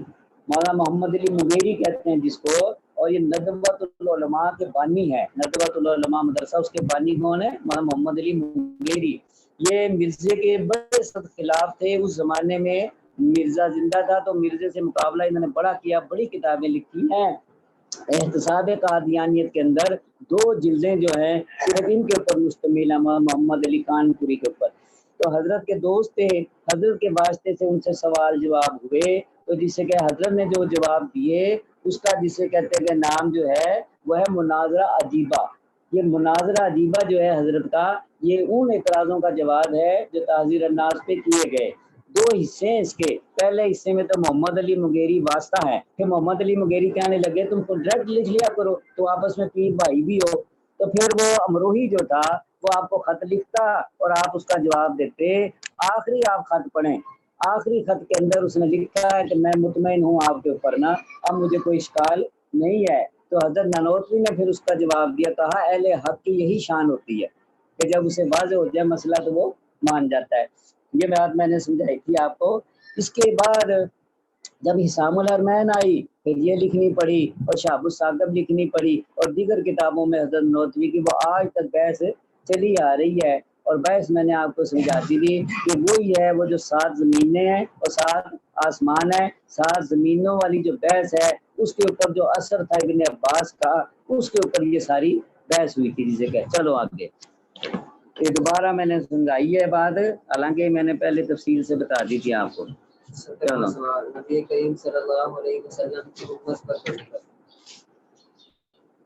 مولانا محمد علی مغیری کہتے ہیں جس کو، اور یہ ندوۃ العلماء کے بانی ہے، ندوۃ العلماء مدرسہ، اس کے بانی کون ہے؟ مولانا محمد علی مغیری. یہ مرزے کے بڑے سخت خلاف تھے اس زمانے میں. مرزا زندہ تھا تو مرزے سے مقابلہ انہوں نے بڑا کیا، بڑی کتابیں لکھی ہیں. احتساب قادیانیت کے اندر 2 جلدیں جو ہیں صرف ان کے اوپر مشتمل ہیں، محمد علی کانپوری کے اوپر. تو حضرت کے دوست تھے، حضرت کے واسطے سے ان سے سوال جواب ہوئے، تو جسے کہ حضرت نے جو جواب دیے اس کا جسے کہتے ہیں نام جو ہے وہ ہے مناظرہ عجیبہ. یہ مناظرہ عجیبہ جو ہے حضرت کا، یہ ان اعتراضوں کا جواب ہے جو تحذیر الناس پہ کیے گئے. 2 حصے ہیں اس کے. پہلے حصے میں تو محمد علی مغیری واسطہ ہے، پھر محمد علی مغیری کہنے لگے تم کو ڈائریکٹ لکھ لیا کرو تو آپس میں پیر بھائی بھی ہو. تو پھر وہ امروہی جو تھا وہ آپ کو خط لکھتا اور آپ اس کا جواب دیتے. آخری آپ خط پڑھیں، آخری خط کے اندر اس نے لکھا ہے کہ میں مطمئن ہوں آپ کے اوپر نا، اب مجھے کوئی اشکال نہیں ہے. تو حضرت نانوتوی نے پھر اس کا جواب دیا، کہا اہل حق کی یہی شان ہوتی ہے کہ جب اسے واضح ہو جائے مسئلہ تو وہ مان جاتا ہے. یہ بات میں نے سمجھائی تھی آپ کو. اس کے بعد جب حسام الحرمین آئی پھر یہ لکھنی پڑی، اور شہاب الثاقب لکھنی پڑی، اور دیگر کتابوں میں حضرت نانوتوی کی وہ آج تک بحث چلی آ رہی ہے. اور بحث میں نے آپ کو سمجھاتی تھی کہ وہی ہے وہ جو 7 زمینیں ہیں اور 7 آسمان ہے، 7 زمینوں والی جو بحث ہے اس کے اوپر جو اثر تھا ابن عباس کا، اس کے اوپر یہ ساری بحث ہوئی تھی جسے کہ چلو آگے. یہ دوبارہ میں نے سمجھائی ہے بات، حالانکہ میں نے پہلے تفصیل سے بتا دی تھی آپ کو. سوال نبی کریم صلی اللہ علیہ وسلم کی امت پر تشریف،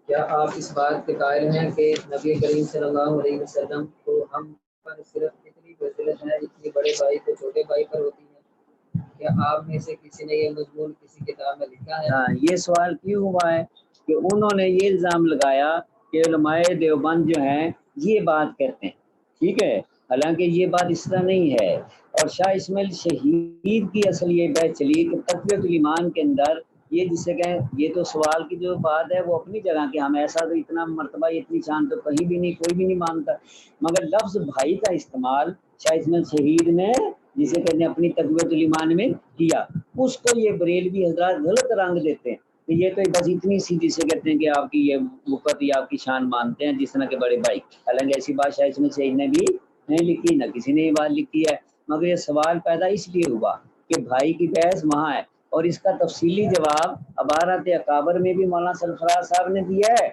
کیا آپ اس بات کے قائل ہیں کہ نبی کریم صلی اللہ علیہ وسلم کو ہم پر صرف اتنی فضیلت ہے جتنی بڑے بھائی کو چھوٹے بھائی پر ہوتی ہے؟ کیا آپ میں سے کسی نے یہ مضمون کسی کتاب میں لکھا ہے؟ ہاں، یہ سوال کیوں ہوا ہے کہ انہوں نے یہ الزام لگایا کہ علماء دیوبند جو ہیں یہ بات کہتے ہیں، ٹھیک ہے، حالانکہ یہ بات اس طرح نہیں ہے. اور شاہ اسماعیل شہید کی اصل یہ بحث چلی کہ تقویۃ الایمان کے اندر یہ جسے کہیں، یہ تو سوال کی جو بات ہے وہ اپنی جگہ کہ ہم ایسا تو اتنا مرتبہ اتنی شان تو کہیں بھی نہیں، کوئی بھی نہیں مانتا، مگر لفظ بھائی کا استعمال شاہ اسماعیل شہید نے جسے کہتے ہیں اپنی تقویۃ الایمان میں کیا، اس کو یہ بریلوی حضرات غلط رنگ دیتے ہیں کہ یہ تو بس اتنی سی جسے کہتے ہیں کہ آپ کی یہ وقت یا آپ کی شان مانتے ہیں جس طرح کے بڑے بھائی. حالانکہ ایسی بات شاہ اسماعیل شہید نے بھی نہیں لکھی، نہ کسی نے یہ بات لکھی ہے. مگر یہ سوال پیدا اس لیے ہوا کہ بھائی کی بحث وہاں ہے، اور اس کا تفصیلی جواب عبارت اکابر میں بھی مولانا سرفراز صاحب نے دیا ہے،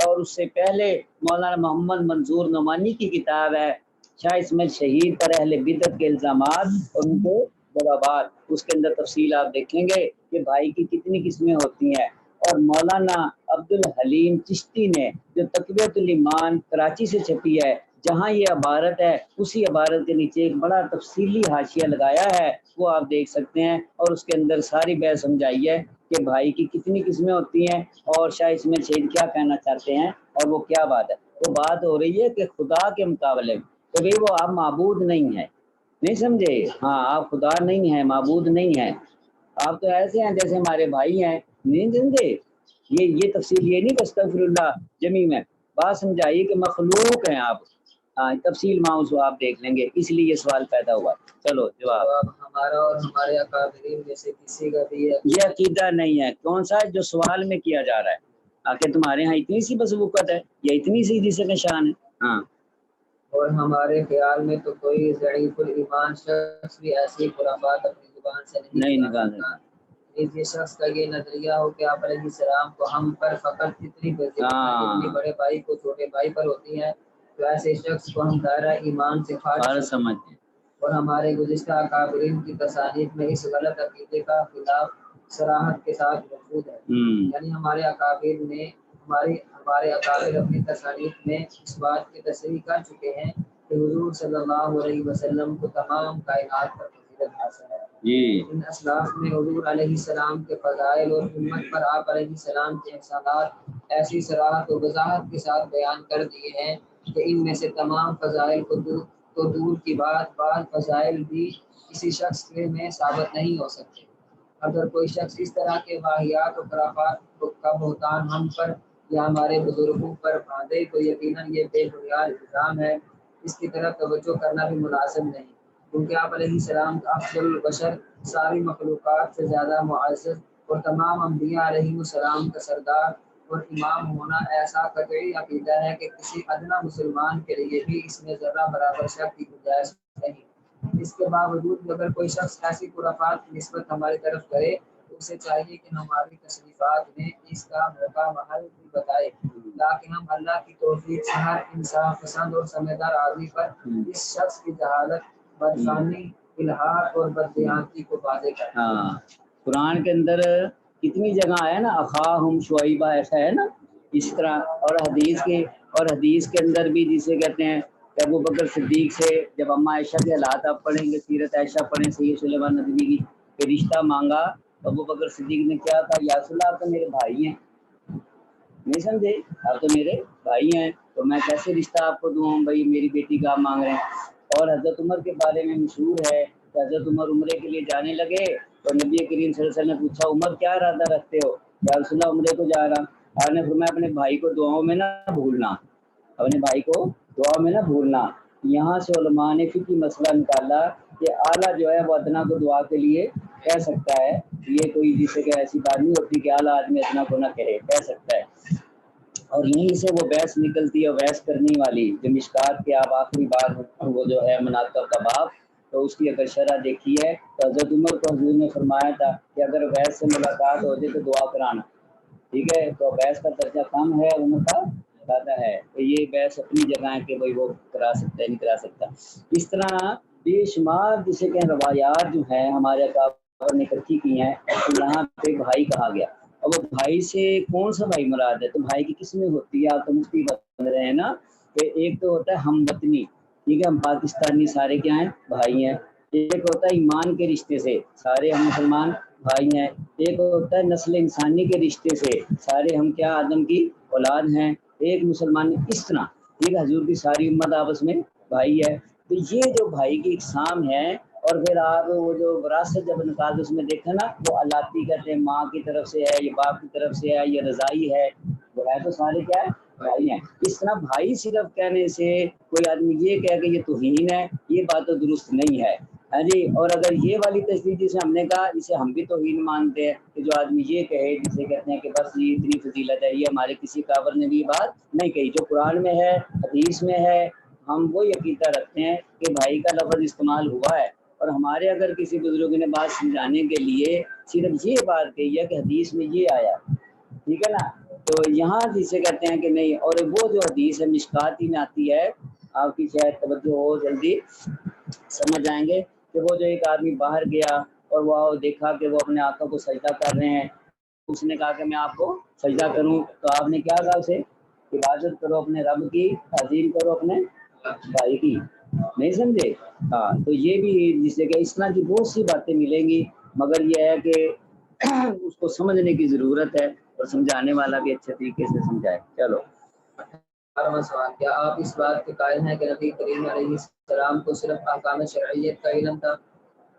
اور اس سے پہلے مولانا محمد منظور نعمانی کی کتاب ہے شاہ اسماعیل شہید پر اہل بدعت کے الزامات اور ان کے جوابات، اس کے اندر تفصیل آپ دیکھیں گے کہ بھائی کی کتنی قسمیں ہوتی ہیں. اور مولانا عبدالحلیم چشتی نے جو تقویۃ الایمان کراچی سے چھپی ہے، جہاں یہ عبارت ہے اسی عبارت کے نیچے ایک بڑا تفصیلی حاشیہ لگایا ہے، وہ آپ دیکھ سکتے ہیں، اور اس کے اندر ساری بحث سمجھائی ہے کہ بھائی کی کتنی قسمیں ہوتی ہیں اور شاہ اس میں شہید کیا کہنا چاہتے ہیں اور وہ کیا بات ہے. وہ بات ہو رہی ہے کہ خدا کے مقابلے میں کہ بھائی وہ آپ معبود نہیں ہے, نہیں سمجھے؟ ہاں آپ خدا نہیں ہے, معبود نہیں ہے, آپ تو ایسے ہیں جیسے ہمارے بھائی ہیں, نہیں سمجھے؟ یہ تفصیل یہ نہیں کہ استغفر اللہ جمی میں بات سمجھائیے کہ مخلوق ہیں آپ. ہاں تفصیل موضوع آپ دیکھ لیں گے, اس لیے یہ سوال پیدا ہوا. چلو جواب. ہمارا اور ہمارے اکابرین میں سے کسی کا بھی یہ عقیدہ نہیں ہے. کون سا جو سوال میں کیا جا رہا ہے؟ آخر تمہارے ہاں اتنی سی بسبوقت ہے یا اتنی سی جسے کا شان ہے؟ ہاں اور ہمارے خیال میں تو کوئی ضعیف الایمان شخص بھی ایسی خرافات اپنی زبان سے نہیں نکال سکتا. اس شخص کا یہ نظریہ ہو کہ آپ علیہ السلام کو ہم پر فقط اتنی جتنی بڑے بھائی کو چھوٹے بھائی پر ہوتی ہے, تو ایسے شخص کو ہم دائرہ ایمان سے خارج سمجھتے ہیں. اور ہمارے گزشتہ اکابرین کی تصانیف میں اس غلط عقیدے کا خلاف صراحت کے ساتھ موجود ہے. یعنی ہمارے اکابر اپنی تصانیف میں اس بات کی تصریح کر چکے ہیں کہ حضور صلی اللہ علیہ وسلم کو تمام کائنات پر فضیلت حاصل ہے. ان اسلاف میں حضور علیہ السلام کے فضائل اور امت پر آپ علیہ السلام کے احسانات ایسی صراحت و وضاحت کے ساتھ بیان کر دیے ہیں کہ ان میں سے تمام فضائل کو دور کی بات, بعض فضائل بھی کسی شخص میں ثابت نہیں ہو سکتے. اگر کوئی شخص اس طرح کے واقعات و خرافات کا بہتان ہم پر یا ہمارے بزرگوں پر باندھے تو یقیناً یہ بے بنیاد الزام ہے. اس کی طرف توجہ کرنا بھی مناسب نہیں, کیونکہ آپ علیہ السلام کا افضل البشر, ساری مخلوقات سے زیادہ معزز اور تمام انبیاء علیہ السلام کا سردار اور امام ہونا ایسا قطعی عقیدہ ہے کہ کسی ادنا مسلمان کے لیے بھی اس میں ذرہ برابر شک کی گنجائش نہیں. اس کے باوجود بھی اگر کوئی شخص ایسی خرافات کی نسبت ہماری طرف کرے تو اسے چاہیے کہ ہماری تشریفات میں اس کا موقع محل بھی بتائے, تاکہ ہم اللہ کی توفیق سے ہر انصاف پسند اور سمجھدار آدمی پر اس شخص کی جہالت, بدفہمی, الحاق اور بددیانتی کو واضح کریں. ہاں قرآن کے اندر کتنی جگہ ہے نا اخاہم شعیبہ, ایسا ہے نا اس طرح. اور حدیث کے اندر بھی جسے کہتے ہیں کہ ابو بکر صدیق سے جب اما عائشہ کے حالات آپ پڑھیں گے, سیرت عائشہ پڑھیں سید سلیمان ندوی کی, کہ رشتہ مانگا تو ابو بکر صدیق نے کیا کہا, یا رسول اللہ آپ تو میرے بھائی ہیں, نہیں سمجھے, آپ تو میرے بھائی ہیں تو میں کیسے رشتہ آپ کو دوں, بھائی میری بیٹی کا آپ مانگ رہے ہیں. اور حضرت عمر کے بارے میں مشہور ہے کہ حضرت عمر عمرے کے لیے جانے لگے تو نبی کریم صلی اللہ علیہ وسلم نے پوچھا, عمر کیا ارادہ رکھتے ہو؟ یا رسول اللہ عمرے کو جا رہا. آپ نے فرمایا اپنے بھائی کو دعاؤں میں نہ بھولنا, اپنے بھائی کو دعاؤں میں نہ بھولنا. یہاں سے علماء نے فقہی مسئلہ نکالا کہ اعلیٰ جو ہے وہ ادنا کو دعا کے لیے کہہ سکتا ہے. یہ کوئی جسے کہ ایسی بات نہیں ہوتی کہ اعلیٰ آدمی ادنا کو نہ کہہ سکتا ہے. اور یہیں سے وہ بحث نکلتی ہے, بحث کرنے والی جو مشکات کے آپ آخری بار وہ جو ہے مناقب کا باب, تو اس کی اگر شرح دیکھی ہے تو حضرت عمر کو حضور نے فرمایا تھا کہ اگر بحث سے ملاقات ہو جائے تو دعا کرانا, ٹھیک ہے. تو بحث کا درجہ کم ہے, عمر کا زیادہ ہے, تو یہ بحث اپنی جگہ ہے کہ بھائی وہ کرا سکتا ہے نہیں کرا سکتا. اس طرح بے شمار جسے کہ روایات جو ہیں ہمارے اکابر نے اکٹھی کی ہیں, یہاں پہ بھائی کہا گیا. اب وہ بھائی سے کون سا بھائی مراد ہے؟ تو بھائی کی قسمیں ہوتی ہے, آپ تو مفتی بن رہے ہیں نا, کہ ایک تو ہوتا ہے ہم وطنی, ٹھیک ہے, ہم پاکستانی سارے کیا ہیں بھائی ہیں. ایک ہوتا ہے ایمان کے رشتے سے, سارے ہم مسلمان بھائی ہیں. ایک ہوتا ہے نسل انسانی کے رشتے سے, سارے ہم کیا آدم کی اولاد ہیں. ایک مسلمان, اس طرح ٹھیک ہے, حضور کی ساری امت آپس میں بھائی ہے. تو یہ جو بھائی کی اقسام ہے, اور پھر آپ وہ جو وراثت جب نکال اس میں دیکھیں نا, وہ الاتی کہتے ہیں, ماں کی طرف سے ہے, یہ باپ کی طرف سے ہے, یہ رضائی ہے, وہ ہے تو سارے کیا ہے بھائی ہیں. اس طرح بھائی صرف کہنے سے کوئی آدمی یہ کہے کہ یہ توہین ہے, یہ بات تو درست نہیں ہے. ہاں جی. اور اگر یہ والی تصدیق جسے ہم نے کہا, جسے ہم بھی توہین مانتے ہیں, کہ جو آدمی یہ کہے جسے کہتے ہیں کہ بس یہ اتنی فضیلت ہے, یہ ہمارے کسی کابر نے بھی یہ بات نہیں کہی. جو قرآن میں ہے, حدیث میں ہے, ہم وہ عقیدہ رکھتے ہیں کہ بھائی کا لفظ استعمال ہوا ہے. اور ہمارے اگر کسی بزرگ نے بات سمجھانے کے لیے صرف یہ بات کہی ہے کہ حدیث میں یہ آیا, ٹھیک ہے نا, تو یہاں جسے کہتے ہیں کہ نہیں. اور وہ جو حدیث ہے مشکات ہی میں آتی ہے, آپ کی شاید توجہ ہو, جلدی سمجھ آئیں گے, کہ وہ جو ایک آدمی باہر گیا اور وہ دیکھا کہ وہ اپنے آقا کو سجدہ کر رہے ہیں, اس نے کہا کہ میں آپ کو سجدہ کروں, تو آپ نے کیا کہا اسے, عبادت کرو اپنے رب کی, تعظیم کرو اپنے بھائی کی, نہیں سمجھے. ہاں, تو یہ بھی جسے کہ اس طرح کی بہت سی باتیں ملیں گی, مگر یہ ہے کہ اس کو سمجھنے کی ضرورت ہے اور سمجھانے والا بھی اچھے طریقے سے سمجھائے. چلو 18واں سوال، کیا آپ اس بات کے قائل ہیں کہ نبی کریم علیہ السلام کو صرف احکام شرعیت کا علم تھا،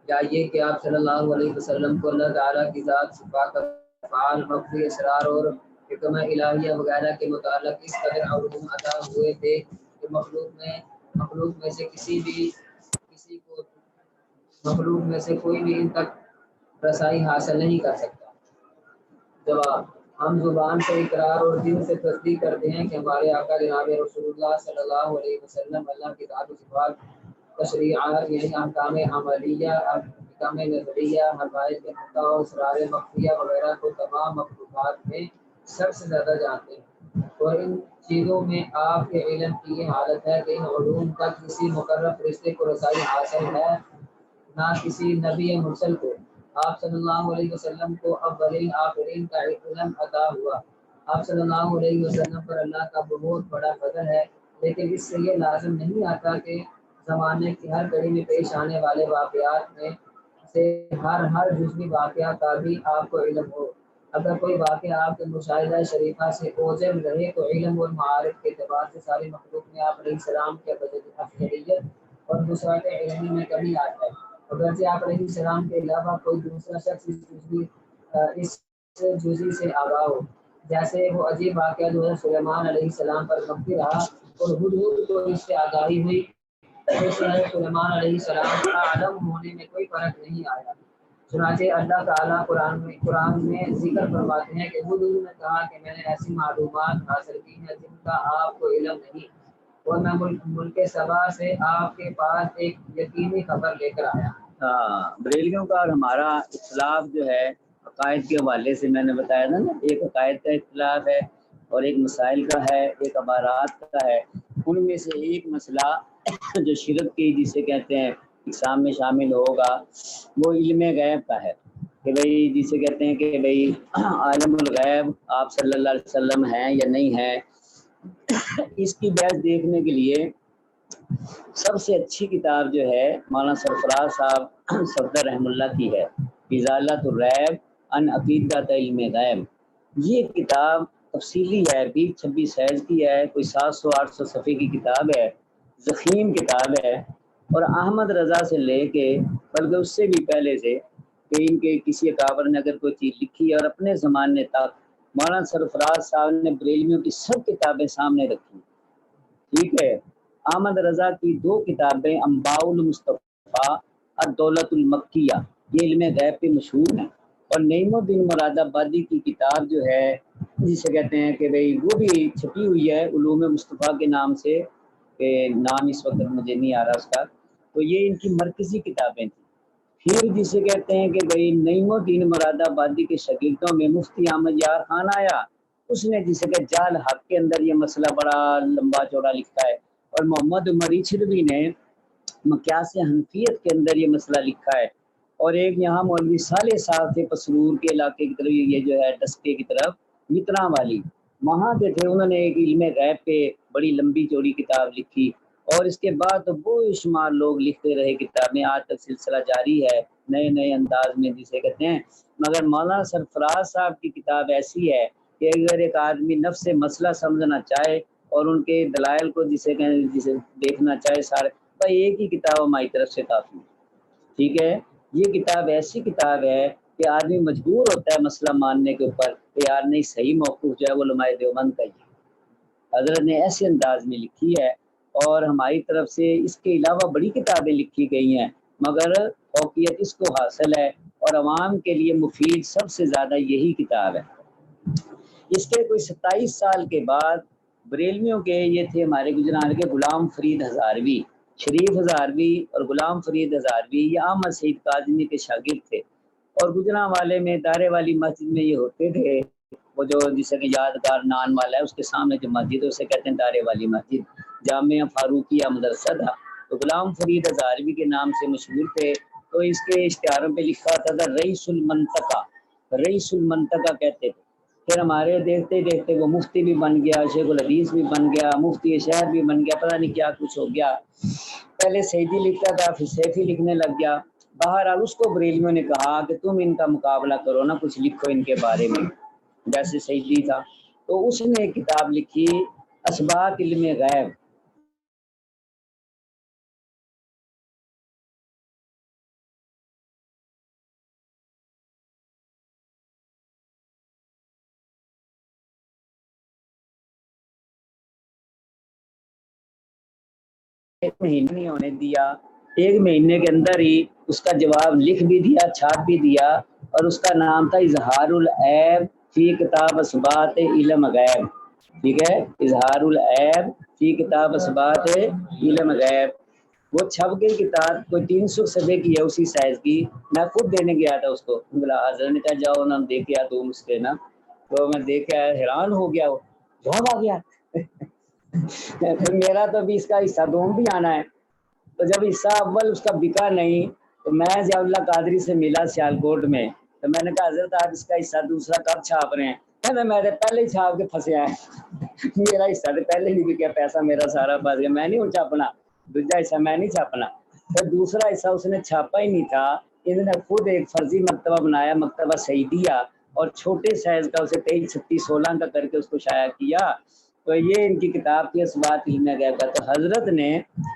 یا یہ کہ آپ صلی اللہ علیہ وسلم کو اللہ تعالیٰ کی ذات، صفات، افعال، مخفی اسرار اور حکمہ الہیہ وغیرہ کے متعلق اس قدر علوم عطا ہوئے تھے کہ مخلوق میں سے کوئی بھی ان تک رسائی حاصل نہیں کر سکتا؟ جواب، ہم زبان سے اقرار اور دل سے تصدیق کرتے ہیں کہ ہمارے آقا جناب رسول اللہ صلی اللہ علیہ وسلم اللہ کی ذات و صفات، تشریعات یعنی احکام عملیہ، احکام نظریہ، حقائق مطلقہ اور اسرار مخفیہ وغیرہ کو تمام مخلوقات میں سب سے زیادہ جانتے ہیں، اور ان چیزوں میں آپ کے علم کی یہ حالت ہے کہ ان علوم کا کسی مقرر فرشتے کو رسائی حاصل ہے، نہ کسی نبی مرسل کو. آپ صلی اللہ علیہ وسلم کو اولین آخرین کا علم عطا ہوا. آپ صلی اللہ علیہ وسلم پر اللہ کا بہت بڑا فضل ہے، لیکن اس سے یہ لازم نہیں آتا کہ زمانے کی ہر گھڑی میں پیش آنے والے واقعات میں سے ہر جزوی واقعہ کا بھی آپ کو علم ہو. اگر کوئی واقعہ آپ کے مشاہدہ شریفہ سے اوجل رہے تو علم اور معارف کے اعتبار سے ساری مخلوق میں آپ علیہ السلام کی افضلیت اور نصرت علمی میں کمی آتا ہے. اگرچہ آپ علیہ السلام کے علاوہ کوئی دوسرا شخص اس جزوی سے آگاہ ہو، جیسے وہ عجیب واقعہ جو ہے سلیمان علیہ السلام پر مخفی رہا اور ہدہد کو اس سے آگاہی ہوئی، اس سے سلیمان علیہ السلام کا عالم ہونے میں کوئی فرق نہیں آیا. چنانچہ اللہ تعالیٰ قرآن میں ذکر فرماتے ہیں کہ ہدہد نے کہا کہ میں نے ایسی معلومات حاصل کی ہیں جن کا آپ کو علم نہیں، اور میں ملک سبا سے آپ کے پاس ایک یقینی خبر لے کر آیا. بریلویوں کا اور ہمارا اختلاف جو ہے عقائد کے حوالے سے میں نے بتایا تھا نا، ایک عقائد کا اختلاف ہے اور ایک مسائل کا ہے، ایک عبارات کا ہے. ان میں سے ایک مسئلہ جو شرک کی جسے کہتے ہیں اقسام میں شامل ہوگا، وہ علم غیب کا ہے کہ بھئی جسے کہتے ہیں کہ بھئی عالم الغیب آپ صلی اللہ علیہ وسلم ہیں یا نہیں ہیں. اس کی بحث دیکھنے کے لیے سب سے اچھی کتاب جو ہے مولانا سرفراز صاحب صفدر رحم اللہ کی ہے، ازالۃ الریب عن عقیدۃ علم غیب. یہ کتاب تفصیلی ہے، 20-26 سائز کی ہے، کوئی 700-800 صفحے کی کتاب ہے، ضخیم کتاب ہے. اور احمد رضا سے لے کے بلکہ اس سے بھی پہلے سے کہ ان کے کسی اکابر نے اگر کوئی چیز لکھی ہے، اور اپنے زمانے تک مولانا سرفراز صاحب نے بریلویوں کی سب کتابیں سامنے رکھی. ٹھیک ہے، احمد رضا کی 2 کتابیں انباء المصطفیٰ اور دولت المکیہ یہ علم غیب پہ مشہور ہیں، اور نعیم الدین مراد آبادی کی کتاب جو ہے جسے کہتے ہیں کہ بھئی وہ بھی چھپی ہوئی ہے علوم مصطفیٰ کے نام سے، کہ نام اس وقت مجھے نہیں آ رہا اس کا. تو یہ ان کی مرکزی کتابیں تھیں. پھر جسے کہتے ہیں کہ بھئی نعیم الدین مراد آبادی کے شاگردوں میں مفتی احمد یار خان آیا، اس نے جسے کہ جال حق کے اندر یہ مسئلہ بڑا لمبا چوڑا لکھا ہے. اور محمد عمر چلوی نے مقیاس حنفیت کے اندر یہ مسئلہ لکھا ہے. اور ایک یہاں مولوی صالح صاحب تھے پسرور کے علاقے کی طرف، یہ جو ہے ڈسکے کی طرف مترا والی، وہاں کے تھے، انہوں نے ایک علم غیب پہ بڑی لمبی چوڑی کتاب لکھی. اور اس کے بعد تو بے شمار لوگ لکھتے رہے کتابیں، آج تک سلسلہ جاری ہے نئے نئے انداز میں جسے کہتے ہیں. مگر مولانا سرفراز صاحب کی کتاب ایسی ہے کہ اگر ایک آدمی نفس مسئلہ سمجھنا چاہے اور ان کے دلائل کو جسے دیکھنا چاہے سارے، بھائی ایک ہی کتاب ہماری طرف سے کافی. ٹھیک ہے، یہ کتاب ایسی کتاب ہے کہ آدمی مجبور ہوتا ہے مسئلہ ماننے کے اوپر کہ یار نہیں، صحیح موقف جو ہے وہ علماء دیوبند کا ہی ہے. حضرت نے ایسے انداز میں لکھی ہے، اور ہماری طرف سے اس کے علاوہ بڑی کتابیں لکھی گئی ہیں، مگر فوقیت اس کو حاصل ہے اور عوام کے لیے مفید سب سے زیادہ یہی کتاب ہے. اس کے کوئی 27 سال کے بعد بریلویوں کے یہ تھے ہمارے گجران کے غلام فرید ہزاروی، شریف ہزاروی اور غلام فرید ہزاروی یہ احمد سعید کاظمی کے شاگرد تھے. اور گجران والے میں دارے والی مسجد میں یہ ہوتے تھے، وہ جو جسے کہ یادگار نان والا ہے اس کے سامنے جو مسجد ہے اسے کہتے ہیں دارے والی مسجد، جامعہ فاروقیہ مدرسہ تھا. تو غلام فرید ہزاروی کے نام سے مشہور تھے. تو اس کے اشتہاروں پہ لکھا تھا رئیس المنطقہ، رئیس المنطقہ کہتے تھے. پھر ہمارے دیکھتے دیکھتے وہ مفتی بھی بن گیا، شیخ الحدیث بھی بن گیا، مفتی شہر بھی بن گیا، پتہ نہیں کیا کچھ ہو گیا. پہلے سیدی لکھتا تھا، پھر سیفی لکھنے لگ گیا. بہرحال اس کو بریلویوں نے کہا کہ تم ان کا مقابلہ کرو نا، کچھ لکھو ان کے بارے میں، جیسے سیدی تھا، تو اس نے ایک کتاب لکھی اسباق علم غیب۔ ایک مہینے نہیں ہونے دیا، ایک مہینے کے اندر ہی اس کا جواب لکھ بھی دیا، چھاپ بھی دیا، اور اس کا نام تھا اظہار العیب فی کتاب اسباط علم غیب۔ ٹھیک ہے، اظہار العیب فی کتاب اسباط علم غیب۔ وہ چھپ گئی کتاب، کوئی 300 صفحے کی ہے، اسی سائز کی۔ میں خود دینے گیا تھا اس کو، حضرت نے کہا جاؤ نا دیکھ کے آ تم اس کے نا، تو میں دیکھ کے حیران ہو گیا، وہ جواب آ گیا۔ تو میرا تو ابھی اس کا حصہ دوم بھی آنا ہے، تو جب حصہ اول اس کا بکا نہیں، تو میں ضیاء اللہ قادری سے ملا سیالکوٹ میں، تو میں نے کہا حضرت آپ اس کا حصہ دوسرا کب چھاپ رہے ہیں؟ کہنا میں پہلے ہی چھاپ کے پھنسے آئے، میرا حصہ تو پہلے ہی بکیا، پیسہ میرا سارا پھنس گیا، میں نہیں ہوں چھاپنا، دوسرا حصہ میں نہیں چھاپنا۔ تو دوسرا حصہ اس نے چھاپا ہی نہیں تھا، انہوں نے خود ایک فرضی مکتبہ بنایا، مکتبہ سعیدیہ، اور چھوٹے سائز کا اسے 23 36 16 کا کر کے اس کو شائع کیا۔ تو یہ ان کی کتاب تھی اسباط علم غیب کا۔ تو حضرت نے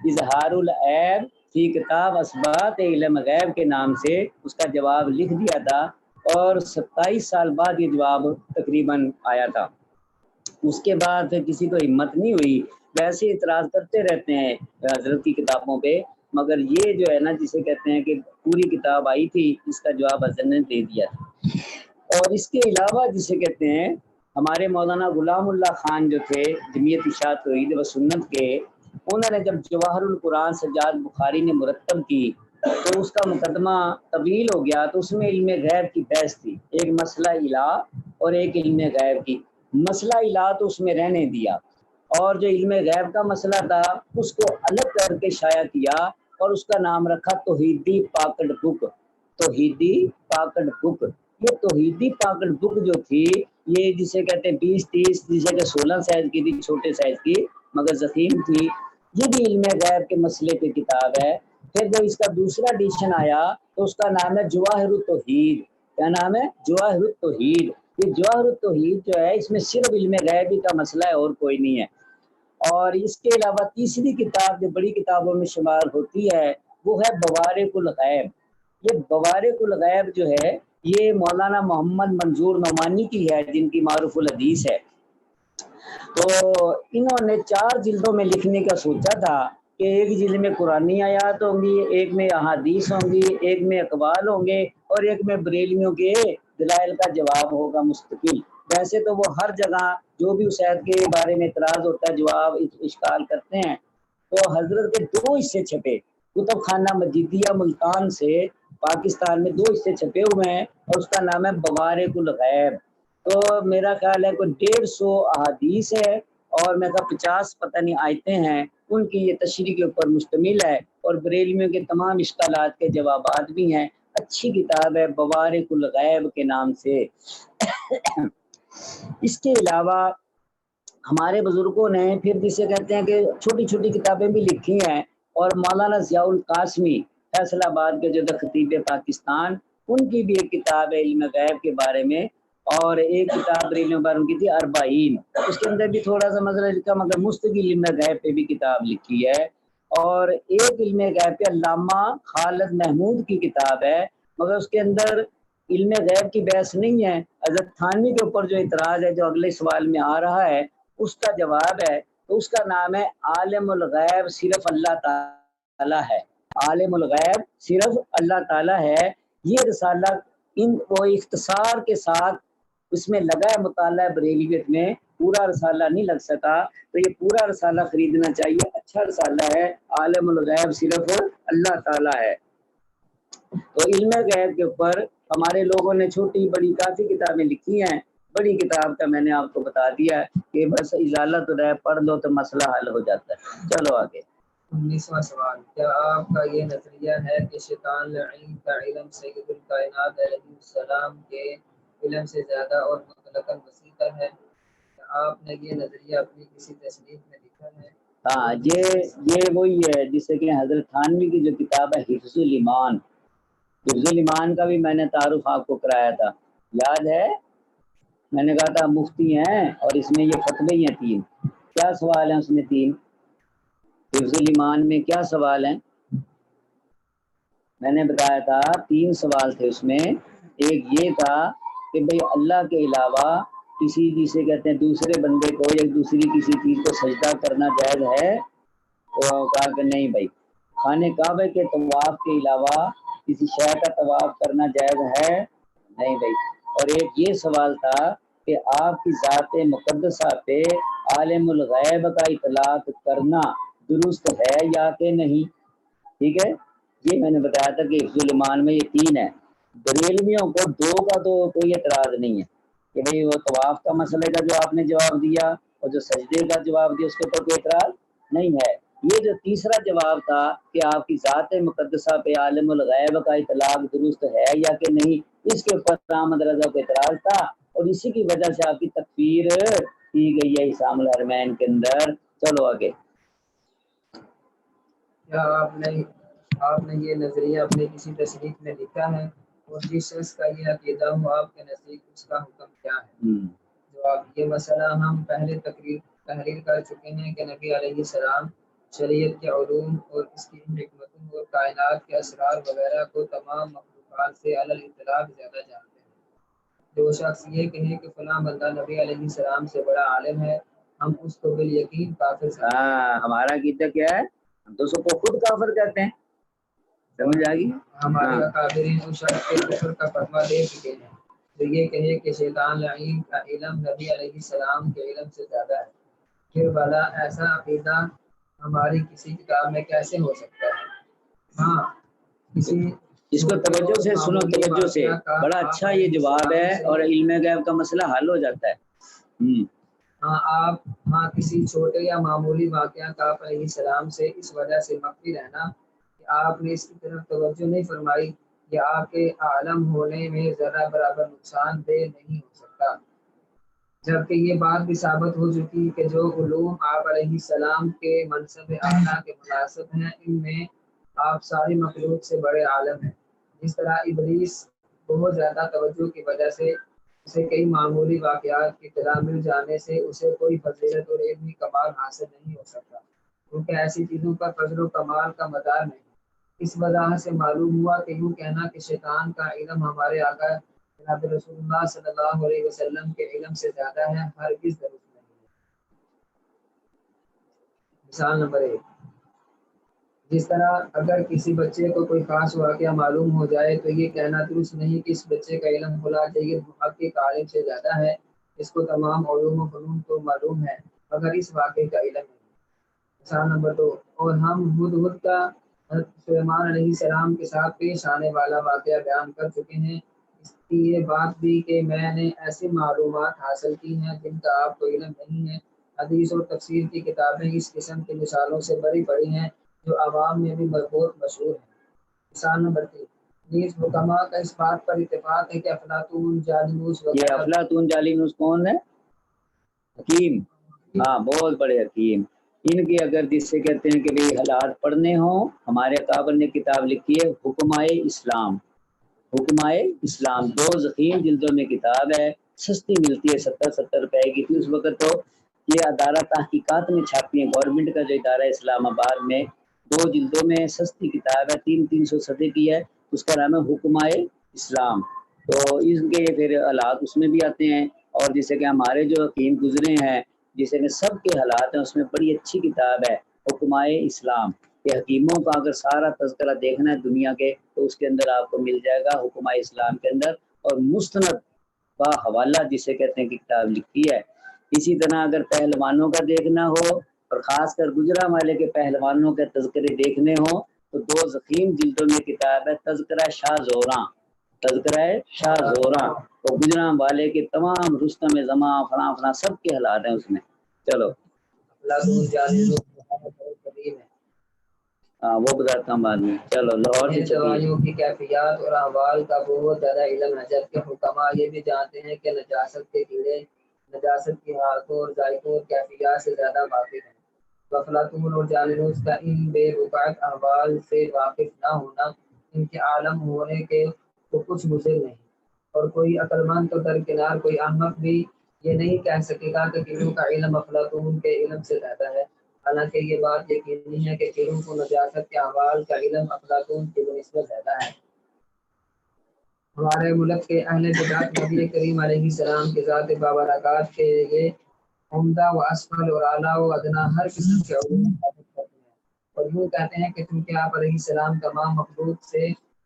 اظہار العیب فی کتاب اسباط علم غیب کے نام سے اس کا جواب لکھ دیا تھا، اور 27 سال بعد یہ جواب تقریباً آیا تھا۔ اس کے بعد پھر کسی کو ہمت نہیں ہوئی، ویسے اعتراض کرتے رہتے ہیں حضرت کی کتابوں پہ، مگر یہ جو ہے نا جسے کہتے ہیں کہ پوری کتاب آئی تھی، اس کا جواب حضرت نے دے دیا تھا۔ اور اس کے علاوہ جسے کہتے ہیں ہمارے مولانا غلام اللہ خان جو تھے جمعیت اشاعت توحید و سنت کے، انہوں نے جب جواہر القرآن سجاد بخاری نے مرتب کی تو اس کا مقدمہ طویل ہو گیا، تو اس میں علم غیب کی بحث تھی، ایک مسئلہ الہ اور ایک علم غیب کی۔ مسئلہ الہ تو اس میں رہنے دیا، اور جو علم غیب کا مسئلہ تھا اس کو الگ کر کے شائع کیا، اور اس کا نام رکھا توحیدی پاکٹ بک۔ توحیدی پاکٹ بک، یہ توحیدی پاکٹ بک جو تھی، یہ جسے کہتے ہیں 20 30 جسے کہ 16 سائز کی تھی، چھوٹے سائز کی مگر ضخیم تھی، یہ بھی علم غیب کے مسئلے کی کتاب ہے۔ پھر جب اس کا دوسرا ایڈیشن آیا تو اس کا نام ہے جواہر التوحید۔ کیا نام ہے؟ جواہر التوحید۔ یہ جواہر التوحید جو ہے اس میں صرف علم غیبی کا مسئلہ ہے اور کوئی نہیں ہے۔ اور اس کے علاوہ تیسری کتاب جو بڑی کتابوں میں شمار ہوتی ہے وہ ہے بوارق الغیب۔ یہ بوارق الغیب جو ہے یہ مولانا محمد منظور نعمانی کی ہے، جن کی معروف الحدیث ہے۔ تو انہوں نے 4 جلدوں میں لکھنے کا سوچا تھا کہ ایک جلد میں قرآنی آیات ہوں گی، ایک میں احادیث ہوں گی، ایک میں اقوال ہوں گے، اور ایک میں بریلویوں کے دلائل کا جواب ہوگا مستقل۔ ویسے تو وہ ہر جگہ جو بھی اس آیت کے بارے میں اعتراض ہوتا ہے جواب اشکال کرتے ہیں۔ تو حضرت کے 2 حصے چھپے، کتب خانہ مجیدیہ ملتان سے پاکستان میں 2 حصے چھپے ہوئے ہیں، اور اس کا نام ہے بوارق الغیب۔ تو میرا خیال ہے کوئی 150 احادیث ہے، اور میں کہا 50 پتہ نہیں آیتیں ہیں، ان کی یہ تشریح کے اوپر مشتمل ہے، اور بریلویوں کے تمام اشکالات کے جوابات بھی ہیں۔ اچھی کتاب ہے بوارق الغیب کے نام سے۔ اس کے علاوہ ہمارے بزرگوں نے پھر جسے کہتے ہیں کہ چھوٹی چھوٹی کتابیں بھی لکھی ہیں، اور مولانا ضیاء القاسمی فیصل آباد کے جو خطیب پاکستان، ان کی بھی ایک کتاب ہے علم غیب کے بارے میں، اور ایک کتاب علم بارے کی تھی 40، اس کے اندر بھی تھوڑا سا مسئلہ لکھا، مگر مستقل علم غیب پہ بھی کتاب لکھی ہے۔ اور ایک علم غیب پہ علامہ خالد محمود کی کتاب ہے، مگر اس کے اندر علم غیب کی بحث نہیں ہے، حضرت تھانوی کے اوپر جو اعتراض ہے جو اگلے سوال میں آ رہا ہے اس کا جواب ہے، تو اس کا نام ہے عالم الغیب صرف اللہ تعالی ہے۔ عالم الغیب صرف اللہ تعالی ہے۔ یہ رسالہ وہ اختصار کے ساتھ اس میں لگا ہے مطالعہ بریلیت میں، پورا رسالہ نہیں لگ سکا، تو یہ پورا رسالہ خریدنا چاہیے، اچھا رسالہ ہے، عالم الغیب صرف اللہ تعالی ہے۔ تو علم غیب کے اوپر ہمارے لوگوں نے چھوٹی بڑی کافی کتابیں لکھی ہیں۔ بڑی کتاب کا میں نے آپ کو بتا دیا ہے کہ بس ازالت رہ پڑھ لو تو مسئلہ حل ہو جاتا ہے۔ چلو آگے۔ 19واں سوال، کیا آپ کا یہ نظریہ ہے کہ شیطان لعین کا علم سید الکائنات علیہ السلام کے علم سے زیادہ اور مطلقاً وسیع تر ہے؟ کیا آپ نے یہ نظریہ اپنی کسی تصنیف میں لکھا ہے؟ ہاں، یہ وہی ہے جسے کہ حضرت تھانوی کی جو کتاب ہے حفظ الایمان، حفظ الایمان کا بھی میں نے تعارف آپ کو کرایا تھا، یاد ہے؟ میں نے کہا تھا مفتی ہیں اور اس میں یہ فتوے ہیں 3، کیا سوال ہیں اس میں 3؟ حفظ الایمان میں کیا سوال ہیں؟ میں نے بتایا تھا 3 سوال تھے اس میں، ایک یہ تھا کہ بھئی اللہ کے علاوہ کسی جسے کہتے ہیں دوسرے بندے کو یا دوسری کسی چیز کو سجدہ کرنا جائز ہے؟ تو کہا کہ نہیں بھائی، خانہ کعبہ کے طواف کے علاوہ کسی شے کا طواف کرنا جائز ہے؟ نہیں بھائی۔ اور ایک یہ سوال تھا کہ آپ کی ذات مقدسہ پہ عالم الغیب کا اطلاق کرنا درست ہے یا کہ نہیں؟ ٹھیک ہے، یہ میں نے بتایا تھا کہ حفظ الایمان میں یہ 3 ہے۔ بریلویوں کو 2 کا تو کوئی اعتراض نہیں ہے کہ بھئی وہ طواف کا مسئلے کا جو آپ نے جواب دیا اور جو سجدے کا جواب دیا اس کے اوپر کوئی اعتراض نہیں ہے۔ یہ جو تیسرا جواب تھا کہ آپ کی ذات مقدسہ پہ عالم الغیب کا اطلاق درست ہے یا کہ نہیں، اس کے اوپر احمد رضا کو اعتراض تھا، اور اسی کی وجہ سے آپ کی تکفیر کی گئی ہے حسام الحرمین کے اندر۔ چلو آگے۔ کیا آپ نے یہ نظریہ اپنے کسی تصنیف میں لکھا ہے، اور جس شخص کا یہ عقیدہ ہو آپ کے نزدیک اس کا حکم کیا ہے؟ جواب: یہ مسئلہ ہم پہلے تحریر کر چکے ہیں کہ نبی علیہ السلام شریعت کے علوم اور اس کی حکمتوں اور کائنات کے اسرار وغیرہ کو تمام مخلوقات سے علی الاطلاق زیادہ جانتے ہیں۔ جو شخص یہ کہے کہ فلاں بندہ نبی علیہ السلام سے بڑا عالم ہے، ہم اس کو بالیقین کافر سمجھتے ہیں۔ ہمارا عقیدہ کیا ہے؟ ہم تو اس کو خود کافر کہتے ہیں، سمجھ آ گئی؟ ہمارے اکابرین اس شخص کے کفر کا فتویٰ دے چکے ہیں تو یہ کہے کہ شیطان لعین کا علم نبی علیہ السلام کے علم سے زیادہ ہے۔ پھر بھلا ایسا عقیدہ ہماری کسی کتاب میں کیسے ہو سکتا ہے؟ ہاں، اس کو توجہ سے سنو، توجہ سے، بڑا اچھا یہ جواب ہے اور علم غیب کا مسئلہ حل ہو جاتا ہے۔ ہاں کسی چھوٹے یا معمولی واقعہ کا آپ علیہ السلام سے اس وجہ سے مخفی رہنا کہ آپ نے اس کی طرف توجہ نہیں فرمائی، یہ آپ کے عالم ہونے میں ذرہ برابر نقصان دہ نہیں ہو سکتا، جبکہ یہ بات بھی ثابت ہو چکی کہ جو علوم آپ علیہ السلام کے منصب اعلیٰ کے مناسب ہیں ان میں آپ ساری مخلوق سے بڑے عالم ہیں۔ جس طرح ابلیس بہت زیادہ توجہ کی وجہ سے اسے کئی معمولی واقعات کی اطلاع مل جانے سے اسے کوئی فضیلت اور علمی کمال حاصل نہیں ہو سکتا، کیونکہ ایسی چیزوں پر فضل و کمال کا مدار نہیں۔ اس وجہ سے معلوم ہوا کہ یوں کہنا کہ شیطان کا علم ہمارے آقا جناب رسول اللہ صلی اللہ علیہ وسلم کے علم سے زیادہ ہے، ہرگز درست نہیں ہے۔ مثال نمبر 1، جس طرح اگر کسی بچے کو کوئی خاص واقعہ معلوم ہو جائے تو یہ کہنا درست نہیں کہ اس بچے کا علم فلاں جید محقق عالم سے زیادہ ہے، اس کو تمام علوم و فنون تو معلوم ہے مگر اس واقعے کا علم نہیں۔ مثال نمبر 2، اور ہم ہدہد کا حضرت سلیمان علیہ السلام کے ساتھ پیش آنے والا واقعہ بیان کر چکے ہیں۔ اس کی یہ بات بھی کہ میں نے ایسی معلومات حاصل کی ہیں جن کا آپ کو علم نہیں ہے۔ حدیث اور تفسیر کی کتابیں اس قسم کی مثالوں سے بری پڑی ہیں جو عوام میں بھی بہت مشہور ہیں۔ مثال نمبر 3، نیز حکماء کا اس بات پر اتفاق ہے کہ افلاطون، جالینوس یہ افلاطون جالینوس کون ہے؟ حکیم، ہاں بہت بڑے حکیم۔ ان کی اگر جس سے کہتے ہیں کہ بھئی حالات پڑھنے ہوں، ہمارے اکابر نے کتاب لکھی ہے حکمائے اسلام، حکمائے اسلام، 2 ضخیم جلدوں میں کتاب ہے، سستی ملتی ہے، 70 روپے کی تھی اس وقت۔ تو یہ ادارہ تحقیقات میں چھاپی ہے، گورنمنٹ کا جو ادارہ ہے اسلام آباد میں، 2 جلدوں میں سستی کتاب ہے، 300 صفحے کی ہے، اس کا نام ہے حکمائے اسلام۔ تو اس کے پھر حالات اس میں بھی آتے ہیں، اور جیسے کہ ہمارے جو حکیم گزرے ہیں جیسے کہ سب کے حالات ہیں، اس میں بڑی اچھی کتاب ہے حکمائے اسلام، کہ حکیموں کا اگر سارا تذکرہ دیکھنا ہے دنیا کے تو اس کے اندر آپ کو مل جائے گا حکمائے اسلام کے اندر، اور مستند با حوالہ جسے کہتے ہیں کہ کتاب لکھی ہے۔ اسی طرح اگر پہلوانوں کا دیکھنا ہو اور خاص کر گجرانوالے کے پہلوانوں کے تذکرے دیکھنے ہوں تو 2 ضخیم جلدوں میں کتاب ہے تذکرہ شاہ زوراں، تذکرہ شاہ زوراں، تو گجرانوالے کے تمام رستم زماں فلاں فلاں سب کے حالات ہیں اس میں۔ چلو افلاطون، جالینوس بہت قدیم ہے۔ وہ بتاتا ہوں بعد میں۔ چلو لاہور سے دوائیوں کی کیفیات اور احوال کا بہت زیادہ علم ہے، جبکہ حکماء یہ بھی جانتے ہیں کہ نجاست کے کیڑے نجاست کی حالتوں اور ذائقوں اور کیفیات سے زیادہ واقف ہیں۔ افلاطون اور جالینوس کا ان بے وقعت احوال سے واقف نہ ہونا ان کے عالم ہونے کے تو کچھ مضر نہیں، اور کوئی عقل مند تو درکنار کوئی احمق بھی یہ نہیں کہہ سکے گا کہ قیروں کا علم افلاطون کے علم سے زیادہ ہے، حالانکہ یہ بات یقینی ہے کہ قیروں کو نجاست کے احوال کا علم افلاطون کی بنسبت زیادہ ہے۔ ہمارے ملک کے اہل بدعت نبی کریم علیہ السلام کی ذات بابرکات کے لیے عمدہ و اسفل اور اعلیٰ و ادنا ہر قسم کے علوم ثابت کرتے ہیں، اور یوں کہتے ہیں کہ چونکہ آپ علیہ السلام تمام مخلوق سے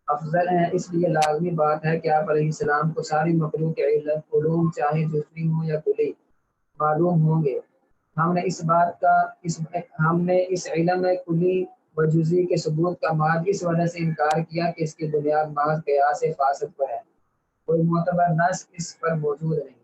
افضل ہیں، اس لیے لازمی بات ہے کہ آپ علیہ السلام کو ساری مخلوق کے علوم چاہے جزوی ہوں یا کلی معلوم ہوں گے۔ ہم نے اس علم کلی و جزوی کے ثبوت کا محض اس وجہ سے انکار کیا کہ اس کی بنیاد محض قیاس فاسد پر ہے، کوئی معتبر نص اس پر موجود نہیں۔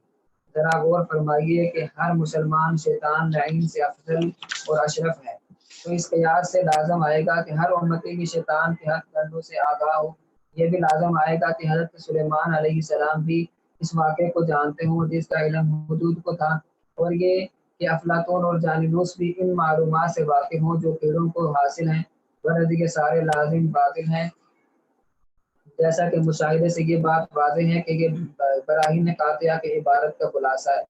ذرا غور فرمائیے کہ ہر مسلمان شیطان لعین سے افضل اور اشرف ہے، تو اس قیاس سے لازم آئے گا کہ ہر امتی بھی شیطان کے ہتھ کنڈوں سے آگاہ ہو۔ یہ بھی لازم آئے گا کہ حضرت سلیمان علیہ السلام بھی اس واقعے کو جانتے ہوں جس کا علم حدود کو تھا، اور یہ کہ افلاطون اور جالینوس بھی ان معلومات سے واقف ہوں جو قیروں کو حاصل ہیں، ورنہ یہ سارے لازم باطل ہیں۔ جیسا کہ مشاہدے سے یہ بات واضح ہے کہ یہ براہین قاطعہ کی عبارت کا خلاصہ ہے،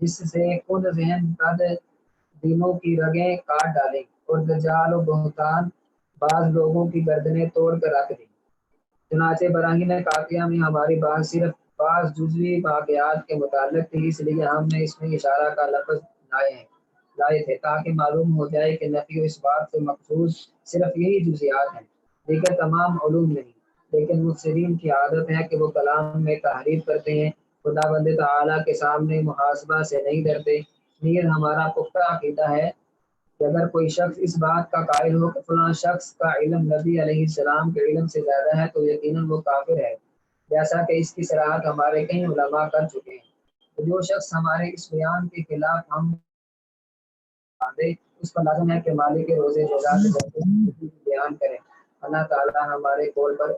جس سے خود ذہن قد دینوں کی رگیں کاٹ ڈالیں اور دجال و بہتان بعض لوگوں کی گردنیں توڑ کر رکھ دیں۔ چنانچہ براہین قاطعہ میں ہماری بات صرف بعض جزوی واقعات کے متعلق تھی، اس لیے ہم نے اس میں اشارہ کا لفظ لائے تھے تاکہ معلوم ہو جائے کہ نفی و اس بات سے مقصود صرف یہی جزیات ہیں، دیگر تمام علوم نہیں۔ لیکن مفسرین کی عادت ہے کہ وہ کلام میں تحریف کرتے ہیں، خدا بند تعالیٰ کے سامنے محاسبہ سے نہیں ڈرتے۔ نیز ہمارا پختہ عقیدہ ہے کہ اگر کوئی شخص اس بات کا قائل ہو کہ فلاں شخص کا علم نبی علیہ السلام کے علم سے زیادہ ہے تو یقیناً وہ کافر ہے، جیسا کہ اس کی صراحت ہمارے کئی علماء کر چکے ہیں۔ تو جو شخص ہمارے اس بیان کے خلاف ہم باندھے، اس پر لازم ہے کہ مالک روزے جزا کے بیان کریں۔ اللہ تعالیٰ ہمارے قول پر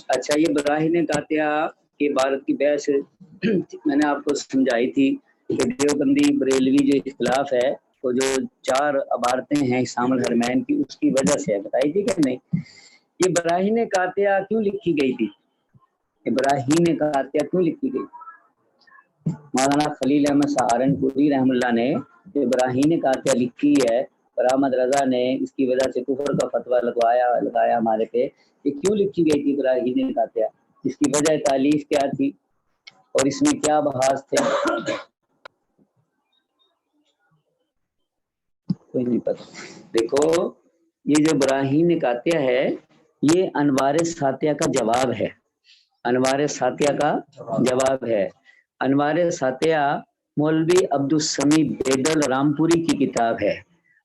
اچھا، یہ براہین قاطعہ کی عبارت کی بحث میں نے آپ کو سمجھائی تھی کہ دیوبندی بریلوی جو اختلاف ہے وہ جو 4 عبارتیں ہیں اسلام الحرمین کی اس کی وجہ سے ہے، بتائی تھی کہ نہیں؟ یہ براہین قاطعہ کیوں لکھی گئی تھی؟ براہین قاطعہ کیوں لکھی گئی؟ مولانا خلیل احمد سہارنپوری رحم اللہ نے جو براہین قاطعہ لکھی ہے اور احمد رضا نے اس کی وجہ سے کفر کا فتویٰ لگایا ہمارے پہ، یہ کیوں لکھی گئی تھی براہین قاطعہ؟ اس کی وجہ تالیف کیا تھی اور اس میں کیا بحث تھے؟ کوئی نہیں پتہ۔ دیکھو، یہ جو براہین قاطعہ ہے یہ انوار ساتیہ کا جواب ہے، انوار ساتیہ کا جواب ہے۔ انوار ساتیہ مولوی عبدالسمیع بیدل رامپوری کی کتاب ہے،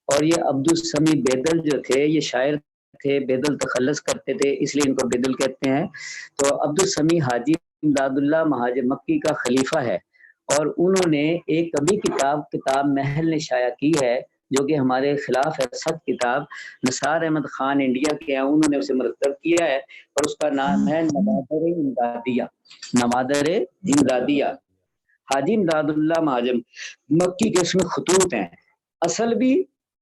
اور یہ عبدالسمیع بیدل جو تھے یہ شاعر تھے، بیدل تخلص کرتے تھے اس لیے ان کو بیدل کہتے ہیں۔ تو عبدالسمیع حاجی امداد اللہ مہاجر مکی کا خلیفہ ہے، اور انہوں نے ایک کبھی کتاب محل نے شائع کی ہے جو کہ ہمارے خلاف ہے، سخت کتاب، نثار احمد خان انڈیا کے ہیں، انہوں نے اسے مرتب کیا ہے، اور اس کا نام ہے نوادر امدادیہ۔ نوادر امدادیہ حاجی امداد اللہ مہاجر مکی کے اس میں خطوط ہیں اصل بھی،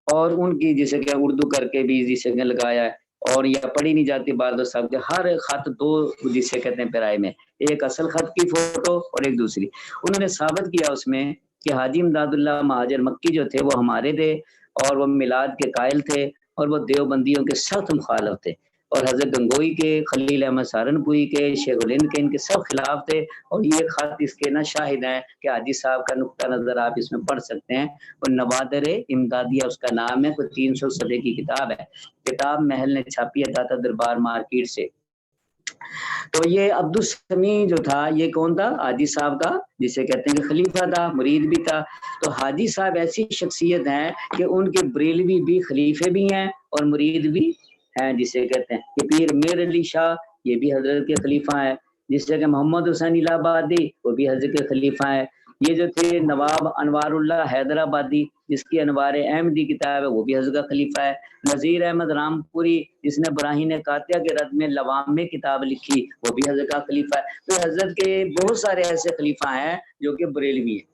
اور ان کی جسے کہ اردو کر کے بھی جسے کہ لگایا ہے، اور یا پڑھی نہیں جاتی باردو صاحب کے ہر خط 2 جسے کہتے ہیں پیرائے میں، ایک اصل خط کی فوٹو اور ایک دوسری۔ انہوں نے ثابت کیا اس میں کہ حاجی امداد اللہ مہاجر مکی جو تھے وہ ہمارے تھے، اور وہ میلاد کے قائل تھے، اور وہ دیوبندیوں کے سخت مخالف تھے، اور حضرت گنگوئی کے، خلیل احمد سہارنپوری کے، شیخ الہند کے، ان کے سب خلاف تھے، اور یہ خط اس کے نہ شاہد ہیں کہ حاجی صاحب کا نقطہ نظر آپ اس میں پڑھ سکتے ہیں، اور نوادر امدادیہ اس کا نام ہے، کوئی 300 صفحے کی کتاب ہے، کتاب محل نے چھاپی ہے داتا دربار مارکیٹ سے۔ تو یہ عبدالسمیع جو تھا یہ کون تھا؟ حاجی صاحب کا جسے کہتے ہیں کہ خلیفہ تھا، مرید بھی تھا۔ تو حاجی صاحب ایسی شخصیت ہیں کہ ان کے بریلوی بھی خلیفے بھی ہیں اور مرید بھی ہیں، جسے کہتے ہیں کہ پیر میر علی شاہ یہ بھی حضرت کے خلیفہ ہیں، جس جگہ محمد حسین الہ آبادی وہ بھی حضرت کے خلیفہ ہیں۔ یہ جو تھے نواب انوار اللہ حیدرآبادی جس کی انوار احمدی کتاب ہے وہ بھی حضرت کا خلیفہ ہے۔ نذیر احمد رامپوری جس نے براہین قاطعہ کے رد میں لوام میں کتاب لکھی وہ بھی حضرت کا خلیفہ ہے۔ تو حضرت کے بہت سارے ایسے خلیفہ ہیں جو کہ بریلوی ہیں،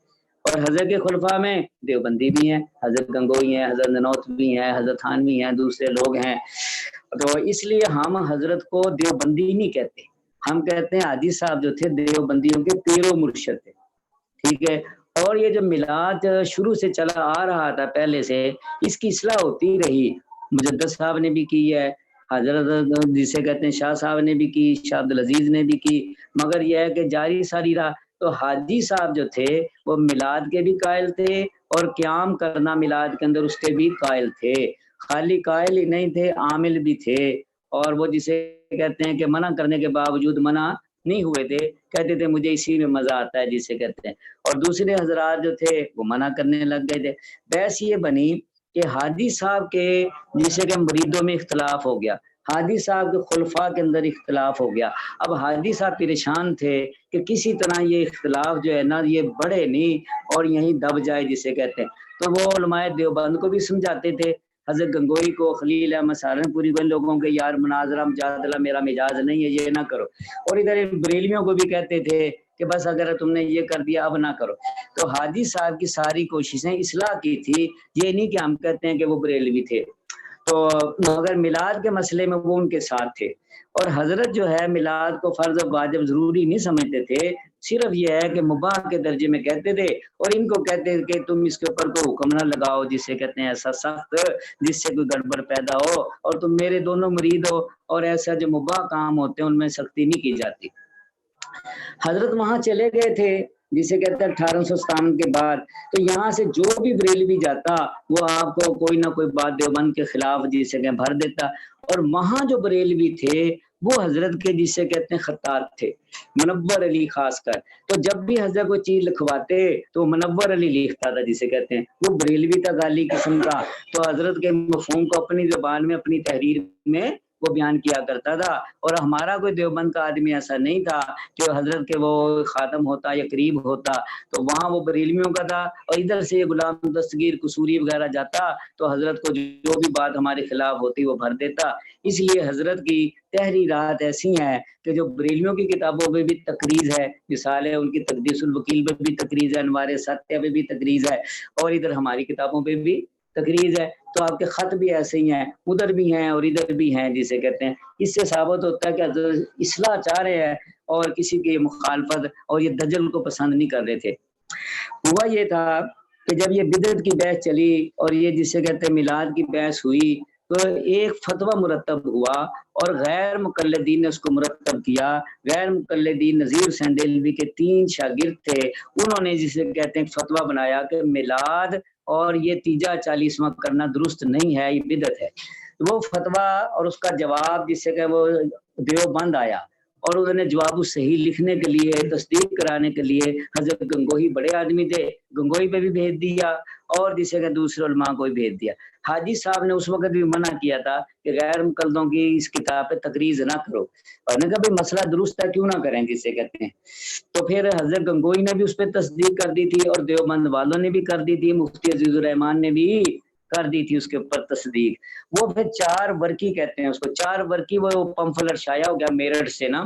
اور حضرت کے خلفاء میں دیوبندی بھی ہیں، حضرت گنگوئی ہیں، حضرت ننوت بھی ہیں، حضرت تھانوی ہیں، دوسرے لوگ ہیں. تو اس لیے ہم حضرت کو دیوبندی نہیں کہتے، ہم کہتے ہیں حاجی صاحب جو تھے دیوبندیوں کے پیر و مرشد تھے. ٹھیک ہے. اور یہ جو میلاد شروع سے چلا آ رہا تھا پہلے سے، اس کی اصلاح ہوتی رہی. مجدد صاحب نے بھی کی ہے، حضرت جسے کہتے ہیں شاہ صاحب نے بھی کی، شاہ عبدالعزیز نے بھی کی، مگر یہ ہے کہ جاری ساری رہا. تو حاجی صاحب جو تھے وہ میلاد کے بھی قائل تھے اور قیام کرنا میلاد کے اندر اس کے بھی قائل تھے. خالی قائل ہی نہیں تھے، عامل بھی تھے. اور وہ جسے کہتے ہیں کہ منع کرنے کے باوجود منع نہیں ہوئے تھے، کہتے تھے مجھے اسی میں مزہ آتا ہے جسے کہتے ہیں. اور دوسرے حضرات جو تھے وہ منع کرنے لگ گئے تھے. بحث یہ بنی کہ حاجی صاحب کے جسے کہ مریدوں میں اختلاف ہو گیا، حاجی صاحب کے خلفاء کے اندر اختلاف ہو گیا. اب حاجی صاحب پریشان تھے کہ کسی طرح یہ اختلاف جو ہے نا یہ بڑھے نہیں اور یہیں دب جائے جسے کہتے ہیں. تو وہ علماء دیوبند کو بھی سمجھاتے تھے، حضرت گنگوئی کو، خلیل احمد سہارنپوری کو، ان لوگوں کے یار مناظرہ مجادلہ میرا مزاج نہیں ہے، یہ نہ کرو. اور ادھر بریلویوں کو بھی کہتے تھے کہ بس اگر تم نے یہ کر دیا اب نہ کرو. تو حاجی صاحب کی ساری کوششیں اصلاح کی تھی، یہ نہیں کہ ہم کہتے ہیں کہ وہ بریلوی تھے. تو مگر میلاد کے مسئلے میں وہ ان کے ساتھ تھے. اور حضرت جو ہے میلاد کو فرض و واجب ضروری نہیں سمجھتے تھے، صرف یہ ہے کہ مباح کے درجے میں کہتے تھے. اور ان کو کہتے کہ تم اس کے اوپر کوئی حکم نہ لگاؤ جسے کہتے ہیں ایسا سخت جس سے کوئی گڑبڑ پیدا ہو، اور تم میرے دونوں مرید ہو، اور ایسا جو مباح کام ہوتے ہیں ان میں سختی نہیں کی جاتی. حضرت وہاں چلے گئے تھے جسے کہتے ہیں 1857 کے بعد. تو یہاں سے جو بھی بریلوی جاتا وہ آپ کو کوئی نہ کوئی بات دیوبند کے خلاف جسے کہ بھر دیتا. اور وہاں جو بریلوی تھے وہ حضرت کے جسے کہتے ہیں خطاط تھے، منور علی خاص کر. تو جب بھی حضرت کوئی چیز لکھواتے تو منور علی لکھتا تھا جسے کہتے ہیں، وہ بریلوی تھا غالی قسم کا. تو حضرت کے مفہوم کو اپنی زبان میں اپنی تحریر میں وہ بیان کیا کرتا تھا. اور ہمارا کوئی دیوبند کا آدمی ایسا نہیں تھا کہ حضرت کے وہ خاتم ہوتا یا قریب ہوتا، تو وہاں وہ بریلویوں کا تھا. اور ادھر سے غلام دستگیر قصوری وغیرہ جاتا تو حضرت کو جو بھی بات ہمارے خلاف ہوتی وہ بھر دیتا. اس لیے حضرت کی تحریرات ایسی ہیں کہ جو بریلویوں کی کتابوں میں بھی تقریز ہے، مثال ہے ان کی تقدیس الوکیل میں بھی تقریز ہے، انوار ستیہ میں بھی تقریز ہے، اور ادھر ہماری کتابوں پہ بھی تقریز ہے. تو آپ کے خط بھی ایسے ہی ہیں، ادھر بھی ہیں اور ادھر بھی ہیں جسے کہتے ہیں. اس سے ثابت ہوتا ہے کہ حضرت اصلاح چاہ رہے ہیں اور کسی کی مخالفت اور یہ دجل کو پسند نہیں کر رہے تھے. ہوا یہ تھا کہ جب یہ بدعت کی بحث چلی اور یہ جسے کہتے ہیں میلاد کی بحث ہوئی تو ایک فتویٰ مرتب ہوا اور غیر مقلدین نے اس کو مرتب کیا. غیر مقلدین نذیر حسین دہلوی کے 3 شاگرد تھے، انہوں نے جسے کہتے ہیں فتویٰ بنایا کہ میلاد اور یہ تیجا 40واں کرنا درست نہیں ہے، یہ بدعت ہے. وہ فتویٰ اور اس کا جواب جسے کہ وہ دیوبند آیا، اور انہوں نے جواب صحیح لکھنے کے لیے تصدیق کرانے کے لیے حضرت گنگوہی بڑے آدمی تھے، گنگوہی پہ بھی بھیج دیا اور جسے کہ دوسرے علماء کو بھی بھیج دیا. حاجی صاحب نے اس وقت بھی منع کیا تھا کہ غیر مقلدوں کی اس کتاب پہ تقریز نہ کرو، اور نے کہا بھائی مسئلہ درست ہے کیوں نہ کریں جسے کہتے ہیں. تو پھر حضرت گنگوہی نے بھی اس پہ تصدیق کر دی تھی اور دیوبند والوں نے بھی کر دی تھی، مفتی عزیز الرحمان نے بھی کر دی تھی اس کے اوپر تصدیق. وہ پھر 4 ورقی کہتے ہیں اس کو، 4 ورقی وہ پمفلٹ شائع ہو گیا میرٹھ سے نا.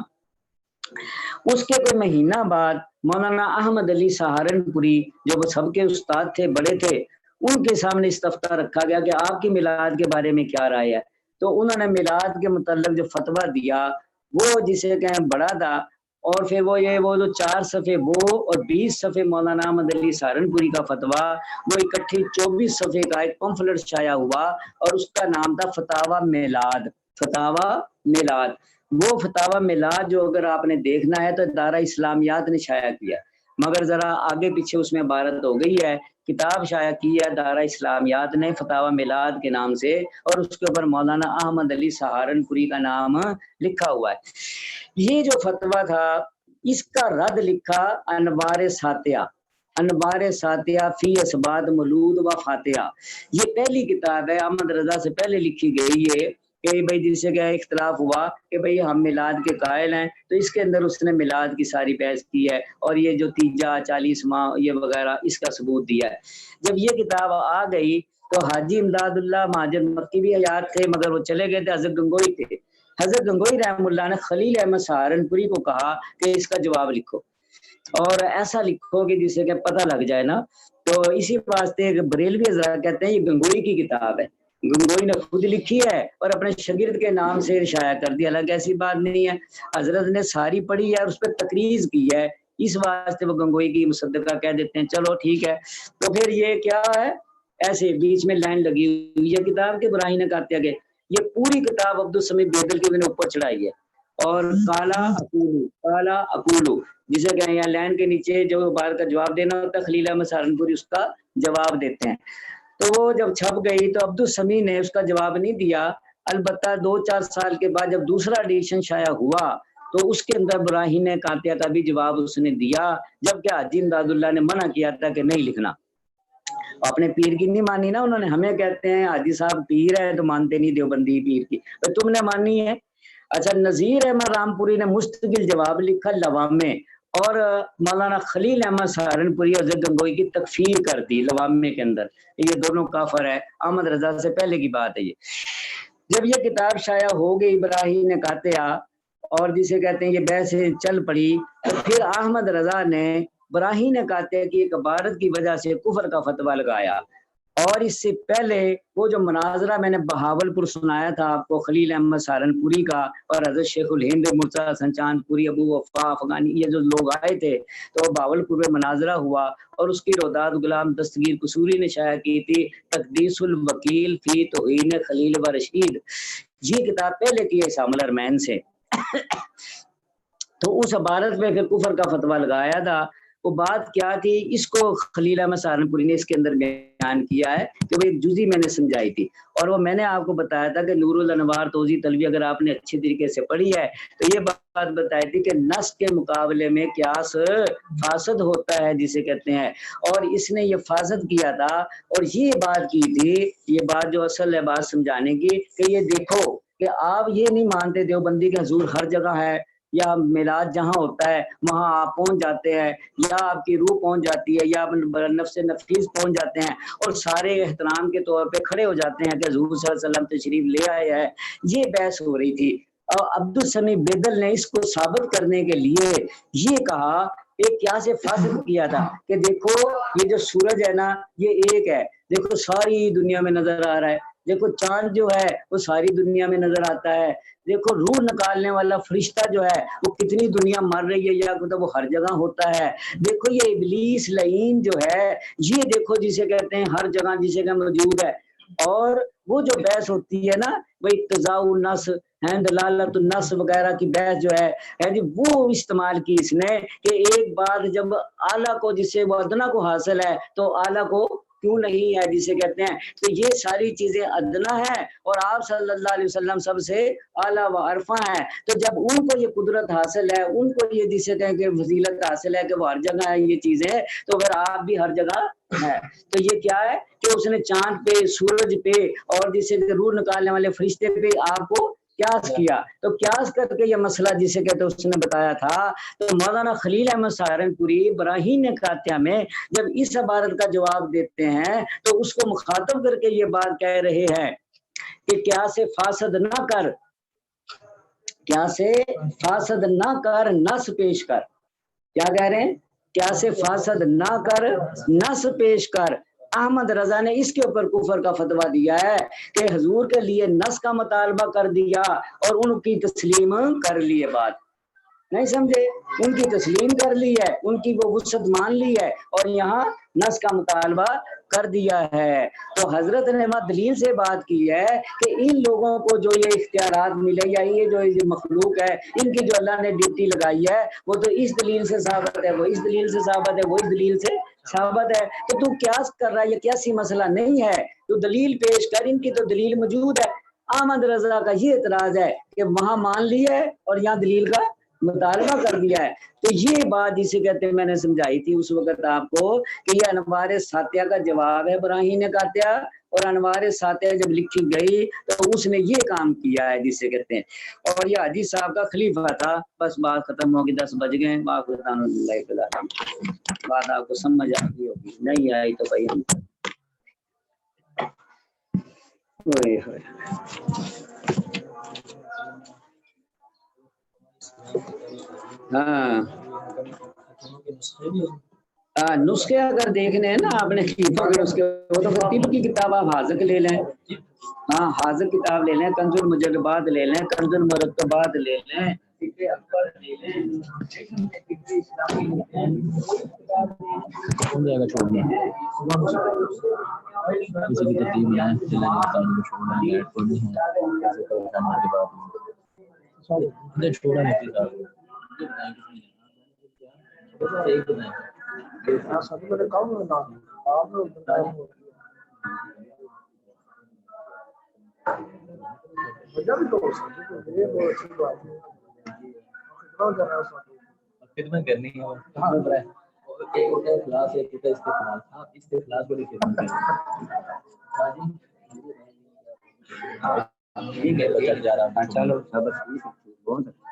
اس کے کوئی مہینہ بعد مولانا احمد علی سہارنپوری جو وہ سب کے استاد تھے، بڑے تھے، ان کے سامنے استفتاء رکھا گیا کہ آپ کی میلاد کے بارے میں کیا رائے ہے. تو انہوں نے میلاد کے متعلق جو فتویٰ دیا وہ جسے کہیں بڑا تھا، اور پھر وہ 4 صفحے وہ اور 20 صفحے مولانا احمد علی سہارنپوری کا فتویٰ، وہ اکٹھی 24 صفحے کا ایک پمفلٹ شائع ہوا اور اس کا نام تھا فتاوی میلاد. فتاوی میلاد، وہ فتاوی میلاد جو اگر آپ نے دیکھنا ہے تو دارہ اسلامیات نے شائع کیا، مگر ذرا آگے پیچھے اس میں عبارت ہو گئی ہے. کتاب شائع کی ہے دارہ اسلامیات نے فتاوی میلاد کے نام سے، اور اس کے اوپر مولانا احمد علی سہارنپوری کا نام لکھا ہوا ہے. یہ جو فتویٰ تھا اس کا رد لکھا انوار ساتیہ، انوار ساتیہ فی اثبات مولود و فاتحہ. یہ پہلی کتاب ہے، احمد رضا سے پہلے لکھی گئی ہے کہ بھائی جسے کیا اختلاف ہوا کہ بھئی ہم میلاد کے قائل ہیں، تو اس کے اندر اس نے میلاد کی ساری بحث کی ہے اور یہ جو تیجا 40واں یہ وغیرہ اس کا ثبوت دیا ہے. جب یہ کتاب آ گئی تو حاجی امداد اللہ مہاجر مکی بھی حیات تھے مگر وہ چلے گئے تھے، حضرت گنگوہی تھے. حضرت گنگوہی رحمہ اللہ نے خلیل احمد سہارنپوری کو کہا کہ اس کا جواب لکھو. اور ایسا لکھو کہ جسے کہ پتہ لگ جائے نا. تو اسی واسطے بریلوی حضرات کہتے ہیں یہ گنگوئی کی کتاب ہے, گنگوئی نے خود لکھی ہے اور اپنے شاگرد کے نام سے شائع کر دیا, حالانکہ ایسی بات نہیں ہے, حضرت نے ساری پڑھی ہے اور اس پہ تقریر کی ہے, اس واسطے وہ گنگوئی کی مصدقہ کہہ دیتے ہیں. چلو ٹھیک ہے. تو پھر یہ کیا ہے, ایسے بیچ میں لائن لگی ہوئی ہے کتاب کے براہین قاطعہ کے. یہ پوری کتاب عبدالسمیع بیدل کی میں نے اوپر چڑھائی ہے. اور کالا اقولو جسے کہیں یا لائن کے نیچے جو بات کا جواب دینا ہوتا ہے, خلیل احمد سہارنپوری اس کا جواب دیتے ہیں. تو وہ جب چھپ گئی تو عبدالسمیع نے اس کا جواب نہیں دیا. البتہ 2-4 سال کے بعد جب دوسرا ایڈیشن شائع ہوا تو اس کے اندر براہین قاطعہ کا بھی جواب اس نے دیا, جبکہ حاجی امداد اللہ نے منع کیا تھا کہ نہیں لکھنا. اپنے پیر کی نہیں مانی نا انہوں نے. ہمیں کہتے ہیں حاجی صاحب پیر ہے تو مانتے نہیں دیوبندی پیر کی, تم نے مانی ہے. اچھا, نذیر احمد رامپوری نے مستقل جواب لکھا لوام میں, اور مولانا خلیل احمد سہارنپوری اور گنگوئی کی تکفیر کر دی لوامے کے اندر. یہ دونوں کافر ہے, احمد رضا سے پہلے کی بات ہے یہ. جب یہ کتاب شائع ہو گئی براہین قاطعہ اور جسے کہتے ہیں یہ بحث چل پڑی, تو پھر احمد رضا نے براہین قاطعہ کی ایک عبارت کی وجہ سے کفر کا فتویٰ لگایا. اور اس سے پہلے وہ جو مناظرہ میں نے بہاولپور سنایا تھا آپ کو خلیل احمد سہارنپوری کا اور حضرت شیخ الہند مرتضیٰ حسن چاندپوری, ابو وفا افغانی, یہ جو لوگ آئے تھے, تو بہاولپور میں مناظرہ ہوا اور اس کی روداد غلام دستگیر قصوری نے شائع کی تھی تقدیس الوکیل فی توہین خلیل و رشید. یہ کتاب پہلے کی ہے شامل ارمین سے. تو اس عبارت میں پھر کفر کا فتویٰ لگایا تھا. وہ بات کیا تھی اس کو خلیل احمد سہارنپوری نے اس کے اندر بیان کیا ہے کہ وہ ایک جزی میں نے سمجھائی تھی, اور وہ میں نے آپ کو بتایا تھا کہ نور الانوار توضیح طلبی اگر آپ نے اچھی طریقے سے پڑھی ہے تو یہ بات بتائی تھی کہ نص کے مقابلے میں قیاس فاسد ہوتا ہے جسے کہتے ہیں, اور اس نے یہ فاسد کیا تھا. اور یہ بات کی تھی, یہ بات جو اصل ہے بات سمجھانے کی, کہ یہ دیکھو کہ آپ یہ نہیں مانتے دیوبندی کے حضور ہر جگہ ہے, یا میلاد جہاں ہوتا ہے وہاں آپ پہنچ جاتے ہیں, یا آپ کی روح پہنچ جاتی ہے, یا آپ نفس نفیس پہنچ جاتے ہیں اور سارے احترام کے طور پہ کھڑے ہو جاتے ہیں کہ حضور صلی اللہ علیہ وسلم تشریف لے آئے ہیں. یہ بحث ہو رہی تھی. اور عبدالسمیع بیدل نے اس کو ثابت کرنے کے لیے یہ کہا, ایک کیا سے فاسد کیا تھا کہ دیکھو یہ جو سورج ہے نا یہ ایک ہے, دیکھو ساری دنیا میں نظر آ رہا ہے, دیکھو چاند جو ہے وہ ساری دنیا میں نظر آتا ہے, دیکھو روح نکالنے والا فرشتہ جو ہے وہ کتنی دنیا مر رہی ہے, یا وہ ہر جگہ ہوتا ہے, دیکھو یہ ابلیس لعین جو ہے یہ دیکھو جسے کہتے ہیں ہر جگہ جسے کہ موجود ہے. اور وہ جو بحث ہوتی ہے نا وہ اقتضاء النص دلالت النص وغیرہ کی بحث جو ہے جی وہ استعمال کی اس نے کہ ایک بات جب اعلیٰ کو جسے وہ ادنا کو حاصل ہے تو اعلیٰ کو کیوں نہیں ہے جسے کہتے ہیں. تو یہ ساری چیزیں ادنا ہے اور آپ صلی اللہ علیہ وسلم سب سے اعلیٰ و عرفہ ہیں. تو جب ان کو یہ قدرت حاصل ہے, ان کو یہ جسے کہیں کہ فضیلت حاصل ہے کہ وہ ہر جگہ ہے یہ چیزیں, تو اگر آپ بھی ہر جگہ ہے تو یہ کیا ہے کہ اس نے چاند پہ, سورج پہ اور جسے روح نکالنے والے فرشتے پہ آپ کو قیاس کیا. تو قیاس کر کے یہ مسئلہ جسے کہتے اس نے بتایا تھا. تو مولانا خلیل احمد سہارنپوری براہین قاطعہ میں جب اس عبارت کا جواب دیتے ہیں تو اس کو مخاطب کر کے یہ بات کہہ رہے ہیں کہ قیاس فاسد نہ کر, قیاس فاسد نہ کر, نص پیش کر. کیا کہہ رہے ہیں؟ قیاس فاسد نہ کر, نص پیش کر. احمد رضا نے اس کے اوپر کفر کا فتویٰ دیا ہے کہ حضور کے لیے نص کا مطالبہ کر دیا اور ان کی تسلیم کر لی ہے. بات نہیں سمجھے, ان کی تسلیم کر لی ہے, ان کی وہ وسعت مان لی ہے اور یہاں نص کا مطالبہ کر دیا ہے. تو حضرت نے دلیل سے بات کی ہے کہ ان لوگوں کو جو یہ اختیارات ملے یا یہ جو مخلوق ہے ان کی جو اللہ نے ڈیوٹی لگائی ہے وہ تو اس دلیل سے ثابت ہے, وہ اس دلیل سے ثابت ہے, وہ اس دلیل سے ثابت ہے. تو قیاس کر رہا ہے, یہ قیاسی مسئلہ نہیں ہے, تو دلیل پیش کر, ان کی تو دلیل موجود ہے. احمد رضا کا یہ اعتراض ہے کہ وہاں مان لی ہے اور یہاں دلیل کا مطالبہ کر دیا ہے. تو یہ بات جسے کہتے ہیں میں نے سمجھائی تھی اس وقت آپ کو کہ یہ انوار ساتیہ کا جواب ہے براہین قاطعہ, اور انوار ساتیہ جب لکھی گئی تو اس نے یہ کام کیا ہے جسے کہتے ہیں. اور یہ حاجی صاحب کا خلیفہ تھا. بس بات ختم ہوگی, 10 بج گئے. بات آپ کو سمجھ آئی ہوگی, نہیں آئی تو بھائی ہاں نسخے اگر دیکھنے ہیں نا آپ نے شیفوں کے نسخے وہ تو پھر طب کی کتاب آپ حاذق لے لیں. ہاں حاذق کتاب لے لیں, کنز المجربات لے لیں, کنز المرتبات لے لیں, فقہ اکبر لے لیں, کسی کی ترتیب بنائیں چھوڑا نہیں خدمت کرنی ہے ایک ہوتا ہے اخلاص, ایک ہوتا ہے استخلاص. آپ استخلاص والی خدمت کریں. ٹھیک ہے چل جا رہا ہوں. چلو صبر بہت اچھا.